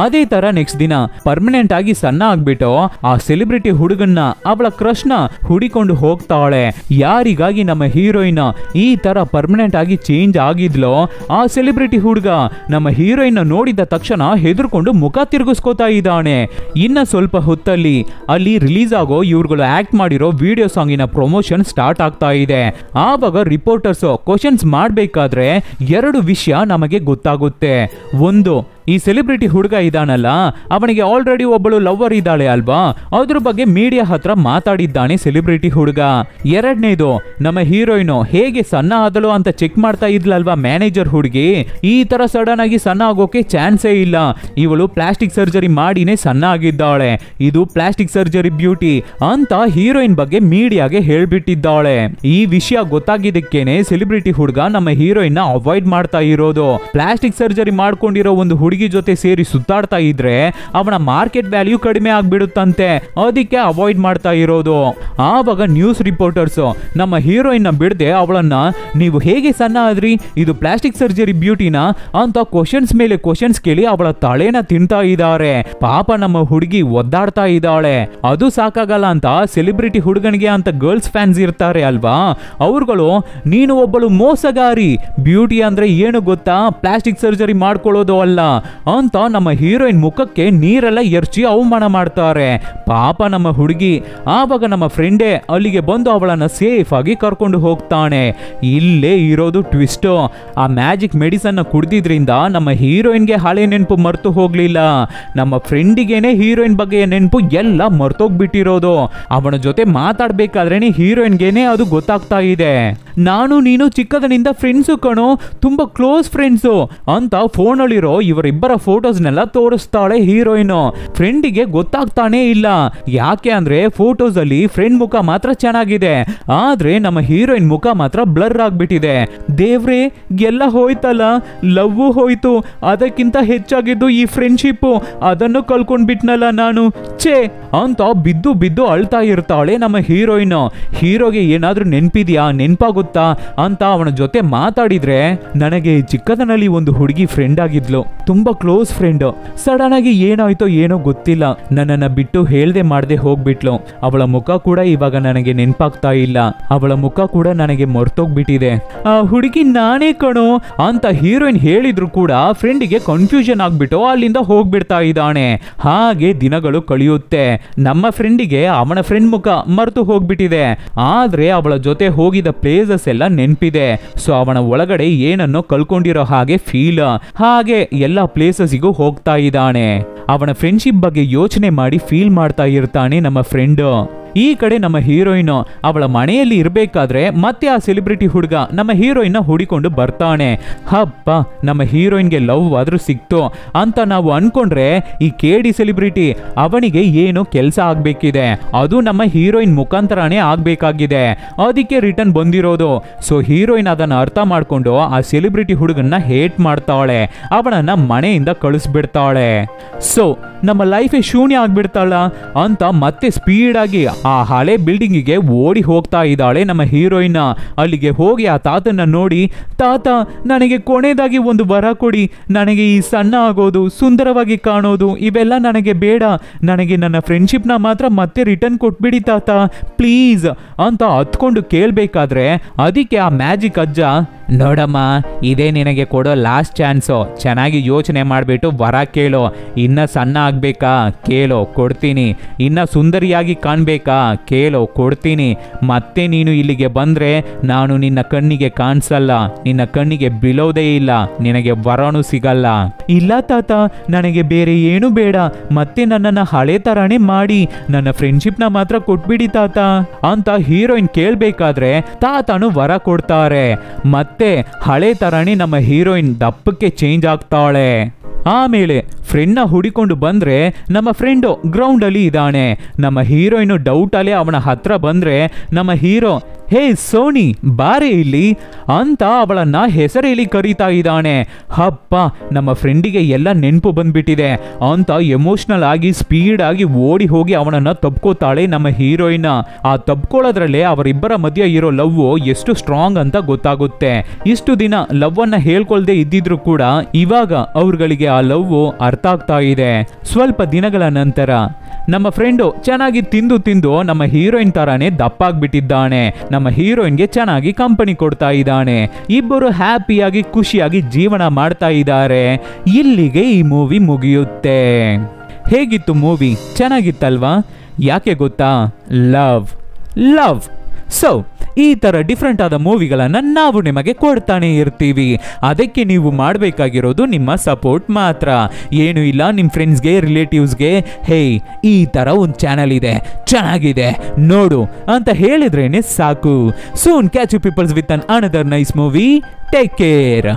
ಅದೇ ತರ ನೆಕ್ಸ್ಟ್ ದಿನ ಪರ್ಮನೆಂಟ್ ಆಗಿ ಸಣ್ಣ ಆಗ್ಬಿಟ್ಟು ಆ ಸೆಲೆಬ್ರಿಟಿ ಹುಡುಗನ್ನ ಅವಳ ಕ್ರಶ್ನ ಹುಡಿಕೊಂಡು ಹೋಗ್ತಾಳೆ. ಯಾರಿಗಾಗಿ ನಮ್ಮ ಹೀರೋಯಿನ್ ಈ ತರ ಪರ್ಮನೆಂಟ್ ಆಗಿ ಚೇಂಜ್ ಆಗಿದ್ಲೋ ಆ ಸೆಲೆಬ್ರಿಟಿ ಹುಡುಗ ನಮ್ಮ ಹೀರೋಯಿನ್ ನೋಡಿದ ತಕ್ಷಣ ಹೆದರ್ಕೊಂಡು ಮುಖ ತಿರುಗಿಸ್ಕೋತಾ ಇದ್ದಾನೆ. ಇನ್ನ ಸ್ವಲ್ಪ ಹೊತ್ತಲ್ಲಿ ಅಲ್ಲಿ ರಿಲೀಸ್ ಆಗೋ ಇವ್ರುಗಳು ಆಕ್ಟ್ ಮಾಡಿರೋ ವಿಡಿಯೋ ಸಾಂಗಿನ ಪ್ರಮೋಷನ್ ಸ್ಟಾರ್ಟ್ ಆಗ್ತಾ ಇದೆ. ಆವಾಗ ರಿಪೋರ್ಟರ್ಸ್ ಕ್ವಶನ್ಸ್ ಮಾಡಬೇಕಾದ್ರೆ 2 ವಿಷಯ ನಮಗೆ ಗೊತ್ತಾಗುತ್ತೆ. ಒಂದು, ಈ ಸೆಲೆಬ್ರಿಟಿ ಹುಡುಗ ಇದಾನಲ್ಲ ಅವನಿಗೆ ಆಲ್ರೆಡಿ ಒಬ್ಬಳು ಲವ್ವರ್ ಇದ್ದಾಳೆ ಅಲ್ವಾ, ಅದ್ರ ಬಗ್ಗೆ ಮೀಡಿಯಾ ಹತ್ರ ಮಾತಾಡಿದ್ದಾನೆ ಸೆಲೆಬ್ರಿಟಿ ಹುಡುಗ. ಎರಡನೇದು, ನಮ್ಮ ಹೀರೋಯಿನ್ ಹೇಗೆ ಸಣ್ಣ ಆದಳು ಅಂತ ಚೆಕ್ ಮಾಡ್ತಾ ಇದ್ಲಲ್ವಾ ಮ್ಯಾನೇಜರ್ ಹುಡುಗಿ, ಈ ತರ ಸಡನ್ ಆಗಿ ಸಣ್ಣ ಆಗೋಕೆ ಚಾನ್ಸೇ ಇಲ್ಲ, ಇವಳು ಪ್ಲಾಸ್ಟಿಕ್ ಸರ್ಜರಿ ಮಾಡಿನೇ ಸಣ್ಣ ಆಗಿದ್ದಾಳೆ, ಇದು ಪ್ಲಾಸ್ಟಿಕ್ ಸರ್ಜರಿ ಬ್ಯೂಟಿ ಅಂತ ಹೀರೋಯಿನ್ ಬಗ್ಗೆ ಮೀಡಿಯಾಗೆ ಹೇಳ್ಬಿಟ್ಟಿದ್ದಾಳೆ. ಈ ವಿಷಯ ಗೊತ್ತಾಗಿದ್ದಕ್ಕೇನೆ ಸೆಲೆಬ್ರಿಟಿ ಹುಡುಗ ನಮ್ಮ ಹೀರೋಯಿನ್ ಅವಾಯ್ಡ್ ಮಾಡ್ತಾ ಇರೋದು. ಪ್ಲಾಸ್ಟಿಕ್ ಸರ್ಜರಿ ಮಾಡ್ಕೊಂಡಿರೋ ಒಂದು ಹುಡುಗಿ ಜೊತೆ ಸೇರಿ ಸುತ್ತಾಡ್ತಾ ಇದ್ರೆ ಅವನ ಮಾರ್ಕೆಟ್ ವ್ಯಾಲ್ಯೂ ಕಡಿಮೆ ಆಗ್ಬಿಡುತ್ತಂತೆ, ಅದಕ್ಕೆ ಅವಾಯ್ಡ್ ಮಾಡ್ತಾ ಇರೋದು. ಆವಾಗ ನ್ಯೂಸ್ ರಿಪೋರ್ಟರ್ಸ್ ನಮ್ಮ ಹೀರೋಯಿನ್ ಬಿಡದೆ ಅವಳನ್ನ, ನೀವು ಹೇಗೆ ಸಣ್ಣ ಆದ್ರಿ, ಇದು ಪ್ಲಾಸ್ಟಿಕ್ ಸರ್ಜರಿ ಬ್ಯೂಟಿನ ಅಂತ ಕ್ವಶನ್ಸ್ ಮೇಲೆ ಕ್ವಶನ್ಸ್ ಕೇಳಿ ಅವಳ ತಲೆನ ತಿಂತಾ ಇದ್ದಾರೆ. ಪಾಪ ನಮ್ಮ ಹುಡುಗಿ ಒದ್ದಾಡ್ತಾ ಇದ್ದಾಳೆ. ಅದು ಸಾಕಾಗಲ್ಲ ಅಂತ ಸೆಲೆಬ್ರಿಟಿ ಹುಡುಗನಿಗೆ ಅಂತ ಗರ್ಲ್ಸ್ ಫ್ಯಾನ್ಸ್ ಇರ್ತಾರೆ ಅಲ್ವಾ, ಅವ್ರುಗಳು, ನೀನು ಒಬ್ಬಳು ಮೋಸಗಾರಿ, ಬ್ಯೂಟಿ ಅಂದ್ರೆ ಏನು ಗೊತ್ತಾ, ಪ್ಲಾಸ್ಟಿಕ್ ಸರ್ಜರಿ ಮಾಡ್ಕೊಳ್ಳೋದು ಅಲ್ಲ ಅಂತ ನಮ್ಮ ಹೀರೋಯಿನ್ ಮುಖಕ್ಕೆ ನೀರೆಲ್ಲ ಎರಚಿ ಅವಮಾನ ಮಾಡ್ತಾರೆ. ಪಾಪ ನಮ್ಮ ಹುಡುಗಿ. ಆವಾಗ ನಮ್ಮ ಫ್ರೆಂಡೇ ಅಲ್ಲಿಗೆ ಬಂದು ಅವಳನ್ನ ಸೇಫ್ ಆಗಿ ಕರ್ಕೊಂಡು ಹೋಗ್ತಾನೆ. ಇಲ್ಲೇ ಇರೋದು ಟ್ವಿಸ್ಟ್, ಆ ಮ್ಯಾಜಿಕ್ ಮೆಡಿಸನ್ ಕುಡಿದಿದ್ರಿಂದ ನಮ್ಮ ಹೀರೋಯಿನ್ಗೆ ಹಳೆ ನೆನಪು ಮರ್ತು ಹೋಗ್ಲಿಲ್ಲ, ನಮ್ಮ ಫ್ರೆಂಡಿಗೇನೆ ಹೀರೋಯಿನ್ ಬಗ್ಗೆ ನೆನಪು ಎಲ್ಲ ಮರ್ತೋಗ್ಬಿಟ್ಟಿರೋದು. ಅವನ ಜೊತೆ ಮಾತಾಡ್ಬೇಕಾದ್ರೇನೆ ಹೀರೋಯಿನ್ಗೆನೆ ಅದು ಗೊತ್ತಾಗ್ತಾ ಇದೆ. ನಾನು ನೀನು ಚಿಕ್ಕದನಿಂದ ಫ್ರೆಂಡ್ಸು ಕಣೋ, ತುಂಬಾ ಕ್ಲೋಸ್ ಫ್ರೆಂಡ್ಸು ಅಂತ ಫೋನಲ್ಲಿರೋ ಇವರಿಬ್ಬರ ಫೋಟೋಸ್ನೆಲ್ಲ ತೋರಿಸ್ತಾಳೆ ಹೀರೋಯಿನ್. ಫ್ರೆಂಡಿಗೆ ಗೊತ್ತಾಗ್ತಾನೆ ಇಲ್ಲ, ಯಾಕೆ ಅಂದ್ರೆ ಫೋಟೋಸ್ ಅಲ್ಲಿ ಫ್ರೆಂಡ್ ಮುಖ ಮಾತ್ರ ಚೆನ್ನಾಗಿದೆ, ಆದ್ರೆ ನಮ್ಮ ಹೀರೋಯಿನ್ ಮುಖ ಮಾತ್ರ ಬ್ಲರ್ ಆಗ್ಬಿಟ್ಟಿದೆ. ದೇವ್ರೆ, ಎಲ್ಲ ಹೋಯ್ತಲ್ಲ, ಲವ್ ಹೋಯ್ತು, ಅದಕ್ಕಿಂತ ಹೆಚ್ಚಾಗಿದ್ದು ಈ ಫ್ರೆಂಡ್ಶಿಪ್, ಅದನ್ನು ಕಳ್ಕೊಂಡ್ಬಿಟ್ನಲ್ಲ ನಾನು, ಛೇ ಅಂತ ಬಿದ್ದು ಬಿದ್ದು ಅಳ್ತಾ ಇರ್ತಾಳೆ ನಮ್ಮ ಹೀರೋಯಿನ್. ಹೀರೋಗೆ ಏನಾದ್ರೂ ನೆನ್ಪಿದ್ಯಾ, ನೆನ್ಪಾಗುತ್ತಾ ಅಂತ ಅವನ ಜೊತೆ ಮಾತಾಡಿದ್ರೆ, ನನಗೆ ಚಿಕ್ಕದನಲ್ಲಿ ಒಂದು ಹುಡುಗಿ ಫ್ರೆಂಡ್ ಆಗಿದ್ಲು, ತುಂಬಾ ಕ್ಲೋಸ್ ಫ್ರೆಂಡ್, ಸಡನ್ ಆಗಿ ಏನಾಯ್ತೋ ಏನೋ ಗೊತ್ತಿಲ್ಲ, ನನ್ನನ್ನ ಬಿಟ್ಟು ಹೇಳ್ದೆ ಮಾಡ್ದೆ ಹೋಗ್ಬಿಟ್ಲು, ಅವಳ ಮುಖ ಕೂಡ ಇವಾಗ ನನಗೆ ನೆನ್ಪಾಗ್ತಾ ಇಲ್ಲ, ಅವಳ ಮುಖ ಕೂಡ ನನಗೆ ಮರ್ತೋಗ್ಬಿಟ್ಟಿದೆ, ಆ ಹುಡುಗಿ ನಾನೇ ಕಣೋ ಅಂತ ಹೀರೋಯಿನ್ ಹೇಳಿದ್ರು ಕೂಡ ಫ್ರೆಂಡಿಗೆ ಕನ್ಫ್ಯೂಷನ್ ಆಗ್ಬಿಟ್ಟು ಅಲ್ಲಿಂದ ಹೋಗ್ಬಿಡ್ತಾ ಇದ್ದಾನೆ. ಹಾಗೆ ದಿನಗಳು ಕಳೆಯುತ್ತೆ. ನಮ್ಮ ಫ್ರೆಂಡಿಗೆ ಅವನ ಫ್ರೆಂಡ್ ಮುಖ ಮರೆತು ಹೋಗ್ಬಿಟ್ಟಿದೆ, ಆದ್ರೆ ಅವಳ ಜೊತೆ ಹೋಗಿದ ಪ್ಲೇಸಸ್ ಎಲ್ಲ ನೆನ್ಪಿದೆ. ಸೊ ಅವನ ಒಳಗಡೆ ಏನನ್ನೋ ಕಳ್ಕೊಂಡಿರೋ ಹಾಗೆ ಫೀಲ್, ಹಾಗೆ ಎಲ್ಲ ಪ್ಲೇಸಸ್ಗೂ ಹೋಗ್ತಾ ಇದ್ದಾನೆ. ಅವನ ಫ್ರೆಂಡ್ಶಿಪ್ ಬಗ್ಗೆ ಯೋಚನೆ ಮಾಡಿ ಫೀಲ್ ಮಾಡ್ತಾ ಇರ್ತಾನೆ ನಮ್ಮ ಫ್ರೆಂಡ್. ಈ ಕಡೆ ನಮ್ಮ ಹೀರೋಯಿನ್ ಅವಳ ಮನೆಯಲ್ಲಿ ಇರಬೇಕಾದ್ರೆ ಮತ್ತೆ ಆ ಸೆಲೆಬ್ರಿಟಿ ಹುಡುಗ ನಮ್ಮ ಹೀರೋಯಿನ್ ಹುಡಿಕೊಂಡು ಬರ್ತಾನೆ. ಹಬ್ಬ, ನಮ್ಮ ಹೀರೋಯಿನ್ಗೆ ಲವ್ ಆದ್ರೂ ಸಿಕ್ತು ಅಂತ ನಾವು ಅನ್ಕೊಂಡ್ರೆ ಈ ಕೇಡಿ ಸೆಲೆಬ್ರಿಟಿ ಅವನಿಗೆ ಏನೋ ಕೆಲಸ ಆಗ್ಬೇಕಿದೆ, ಅದು ನಮ್ಮ ಹೀರೋಯಿನ್ ಮುಖಾಂತರನೇ ಆಗ್ಬೇಕಾಗಿದೆ, ಅದಕ್ಕೆ ರಿಟರ್ನ್ ಬಂದಿರೋದು. ಸೊ ಹೀರೋಯಿನ್ ಅದನ್ನ ಅರ್ಥ ಮಾಡ್ಕೊಂಡು ಆ ಸೆಲೆಬ್ರಿಟಿ ಹುಡುಗನ್ನ ಹೇಟ್ ಮಾಡ್ತಾಳೆ, ಅವನನ್ನ ಮನೆಯಿಂದ ಕಳಿಸ್ಬಿಡ್ತಾಳೆ. ಸೊ ನಮ್ಮ ಲೈಫೇ ಶೂನ್ಯ ಆಗ್ಬಿಡ್ತಾಳ ಅಂತ ಮತ್ತೆ ಸ್ಪೀಡ್ ಆಗಿ ಆ ಹಳೆ ಬಿಲ್ಡಿಂಗಿಗೆ ಓಡಿ ಹೋಗ್ತಾ ಇದ್ದಾಳೆ ನಮ್ಮ ಹೀರೋಯಿನ್. ಅಲ್ಲಿಗೆ ಹೋಗಿ ಆ ತಾತನ ನೋಡಿ, ತಾತ ನನಗೆ ಕೊನೆಯದಾಗಿ ಒಂದು ವರ ಕೊಡಿ, ನನಗೆ ಈ ಸಣ್ಣ ಆಗೋದು, ಸುಂದರವಾಗಿ ಕಾಣೋದು ಇವೆಲ್ಲ ನನಗೆ ಬೇಡ, ನನಗೆ ನನ್ನ ಫ್ರೆಂಡ್ಶಿಪ್ನ ಮಾತ್ರ ಮತ್ತೆ ರಿಟರ್ನ್ ಕೊಟ್ಬಿಡಿ ತಾತ ಪ್ಲೀಸ್ ಅಂತ ಹತ್ಕೊಂಡು ಕೇಳಬೇಕಾದ್ರೆ ಅದಕ್ಕೆ ಆ ಮ್ಯಾಜಿಕ್ ಅಜ್ಜ, ನೋಡಮ್ಮ ಇದೇ ನಿನಗೆ ಕೊಡೋ ಲಾಸ್ಟ್ ಚಾನ್ಸು, ಚೆನ್ನಾಗಿ ಯೋಚನೆ ಮಾಡಿಬಿಟ್ಟು ವರ ಕೇಳೋ, ಇನ್ನ ಸಣ್ಣ ಆಗ್ಬೇಕಾ ಕೇಳೋ ಕೊಡ್ತೀನಿ, ಇನ್ನ ಸುಂದರಿಯಾಗಿ ಕಾಣ್ಬೇಕಾ ಕೇಳೋ ಕೊಡ್ತೀನಿ, ಮತ್ತೆ ನೀನು ಇಲ್ಲಿಗೆ ಬಂದ್ರೆ ನಾನು ನಿನ್ನ ಕಣ್ಣಿಗೆ ಕಾಣಿಸಲ್ಲ, ನಿನ್ನ ಕಣ್ಣಿಗೆ ಬೀಳೋದೇ ಇಲ್ಲ, ನಿನಗೆ ವರನೂ ಸಿಗಲ್ಲ. ಇಲ್ಲ ತಾತ ನನಗೆ ಬೇರೆ ಏನು ಬೇಡ, ಮತ್ತೆ ನನ್ನನ್ನು ಹಳೆ ತರಾನೇ ಮಾಡಿ ನನ್ನ ಫ್ರೆಂಡ್ಶಿಪ್ನ ಮಾತ್ರ ಕೊಟ್ಬಿಡಿ ತಾತ ಅಂತ ಹೀರೋಯಿನ್ ಕೇಳ್ಬೇಕಾದ್ರೆ ತಾತನು ವರ ಕೊಡ್ತಾರೆ. ಮತ್ತೆ ಹಳೆ ತರಾನೇ ನಮ್ಮ ಹೀರೋಯಿನ್ ದಪ್ಪಕ್ಕೆ ಚೇಂಜ್ ಆಗ್ತಾಳೆ. ಆಮೇಲೆ ಫ್ರೆಂಡ್ನ ಹುಡಿಕೊಂಡು ಬಂದ್ರೆ ನಮ್ಮ ಫ್ರೆಂಡು ಗ್ರೌಂಡ್ ಅಲ್ಲಿ ಇದ್ದಾನೆ. ನಮ್ಮ ಹೀರೋಯಿನ್ ಡೌಟ್ ಅಲ್ಲಿ ಅವನ ಹತ್ರ ಬಂದ್ರೆ ನಮ್ಮ ಹೀರೋ, ಹೇ ಸೋನಿ ಬಾರೆ ಇಲ್ಲಿ ಅಂತ ಅವಳನ್ನ ಹೆಸರೇಳಿ ಕರೀತಾ ಇದ್ದಾನೆ. ಹಬ್ಬ, ನಮ್ಮ ಫ್ರೆಂಡಿಗೆ ಎಲ್ಲ ನೆನಪು ಬಂದ್ಬಿಟ್ಟಿದೆ ಅಂತ ಎಮೋಷನಲ್ ಆಗಿ ಸ್ಪೀಡ್ ಆಗಿ ಓಡಿ ಹೋಗಿ ಅವನನ್ನ ತಬ್ಕೋತಾಳೆ ನಮ್ಮ ಹೀರೋಯಿನ್. ಆ ತಬ್ಕೊಳ್ಳೋದ್ರಲ್ಲೇ ಅವರಿಬ್ಬರ ಮಧ್ಯೆ ಇರೋ ಲವ್ ಎಷ್ಟು ಸ್ಟ್ರಾಂಗ್ ಅಂತ ಗೊತ್ತಾಗುತ್ತೆ. ಇಷ್ಟು ದಿನ ಲವ್ ಅನ್ನ ಹೇಳ್ಕೊಳ್ದೆ ಇದ್ದಿದ್ರು ಕೂಡ ಇವಾಗ ಅವ್ರಗಳಿಗೆ ಆ ಲವ್ ಅರ್ಥ ಆಗ್ತಾ ಇದೆ. ಸ್ವಲ್ಪ ದಿನಗಳ ನಂತರ ನಮ್ಮ ಫ್ರೆಂಡು ಚೆನ್ನಾಗಿ ತಿಂದು ತಿಂದು ನಮ್ಮ ಹೀರೋಯಿನ್ ತರಾನೇ ದಪ್ಪಾಗ್ಬಿಟ್ಟಿದ್ದಾನೆ. ನಮ್ಮ ಹೀರೋಯಿನ್ಗೆ ಚೆನ್ನಾಗಿ ಕಂಪನಿ ಕೊಡ್ತಾ ಇದ್ದಾನೆ. ಇಬ್ಬರು ಹ್ಯಾಪಿಯಾಗಿ ಖುಷಿಯಾಗಿ ಜೀವನ ಮಾಡ್ತಾ ಇದ್ದಾರೆ. ಇಲ್ಲಿಗೆ ಈ ಮೂವಿ ಮುಗಿಯುತ್ತೆ. ಹೇಗಿತ್ತು ಮೂವಿ? ಚೆನ್ನಾಗಿತ್ತಲ್ವಾ? ಯಾಕೆ ಗೊತ್ತಾ? Love love. ಸೊ ಈ ಥರ ಡಿಫ್ರೆಂಟ್ ಆದ ಮೂವಿಗಳನ್ನು ನಾವು ನಿಮಗೆ ಕೊಡ್ತಾನೆ ಇರ್ತೀವಿ. ಅದಕ್ಕೆ ನೀವು ಮಾಡಬೇಕಾಗಿರೋದು ನಿಮ್ಮ ಸಪೋರ್ಟ್ ಮಾತ್ರ. ಏನು ಇಲ್ಲ, ನಿಮ್ಮ ಫ್ರೆಂಡ್ಸ್ಗೆ ರಿಲೇಟಿವ್ಸ್ಗೆ ಹೇ ಈ ಥರ ಒಂದು ಚಾನಲ್ ಇದೆ ಚೆನ್ನಾಗಿದೆ ನೋಡು ಅಂತ ಹೇಳಿದ್ರೇನೆ ಸಾಕು. Soon catch you peoples with an another nice movie. Take care.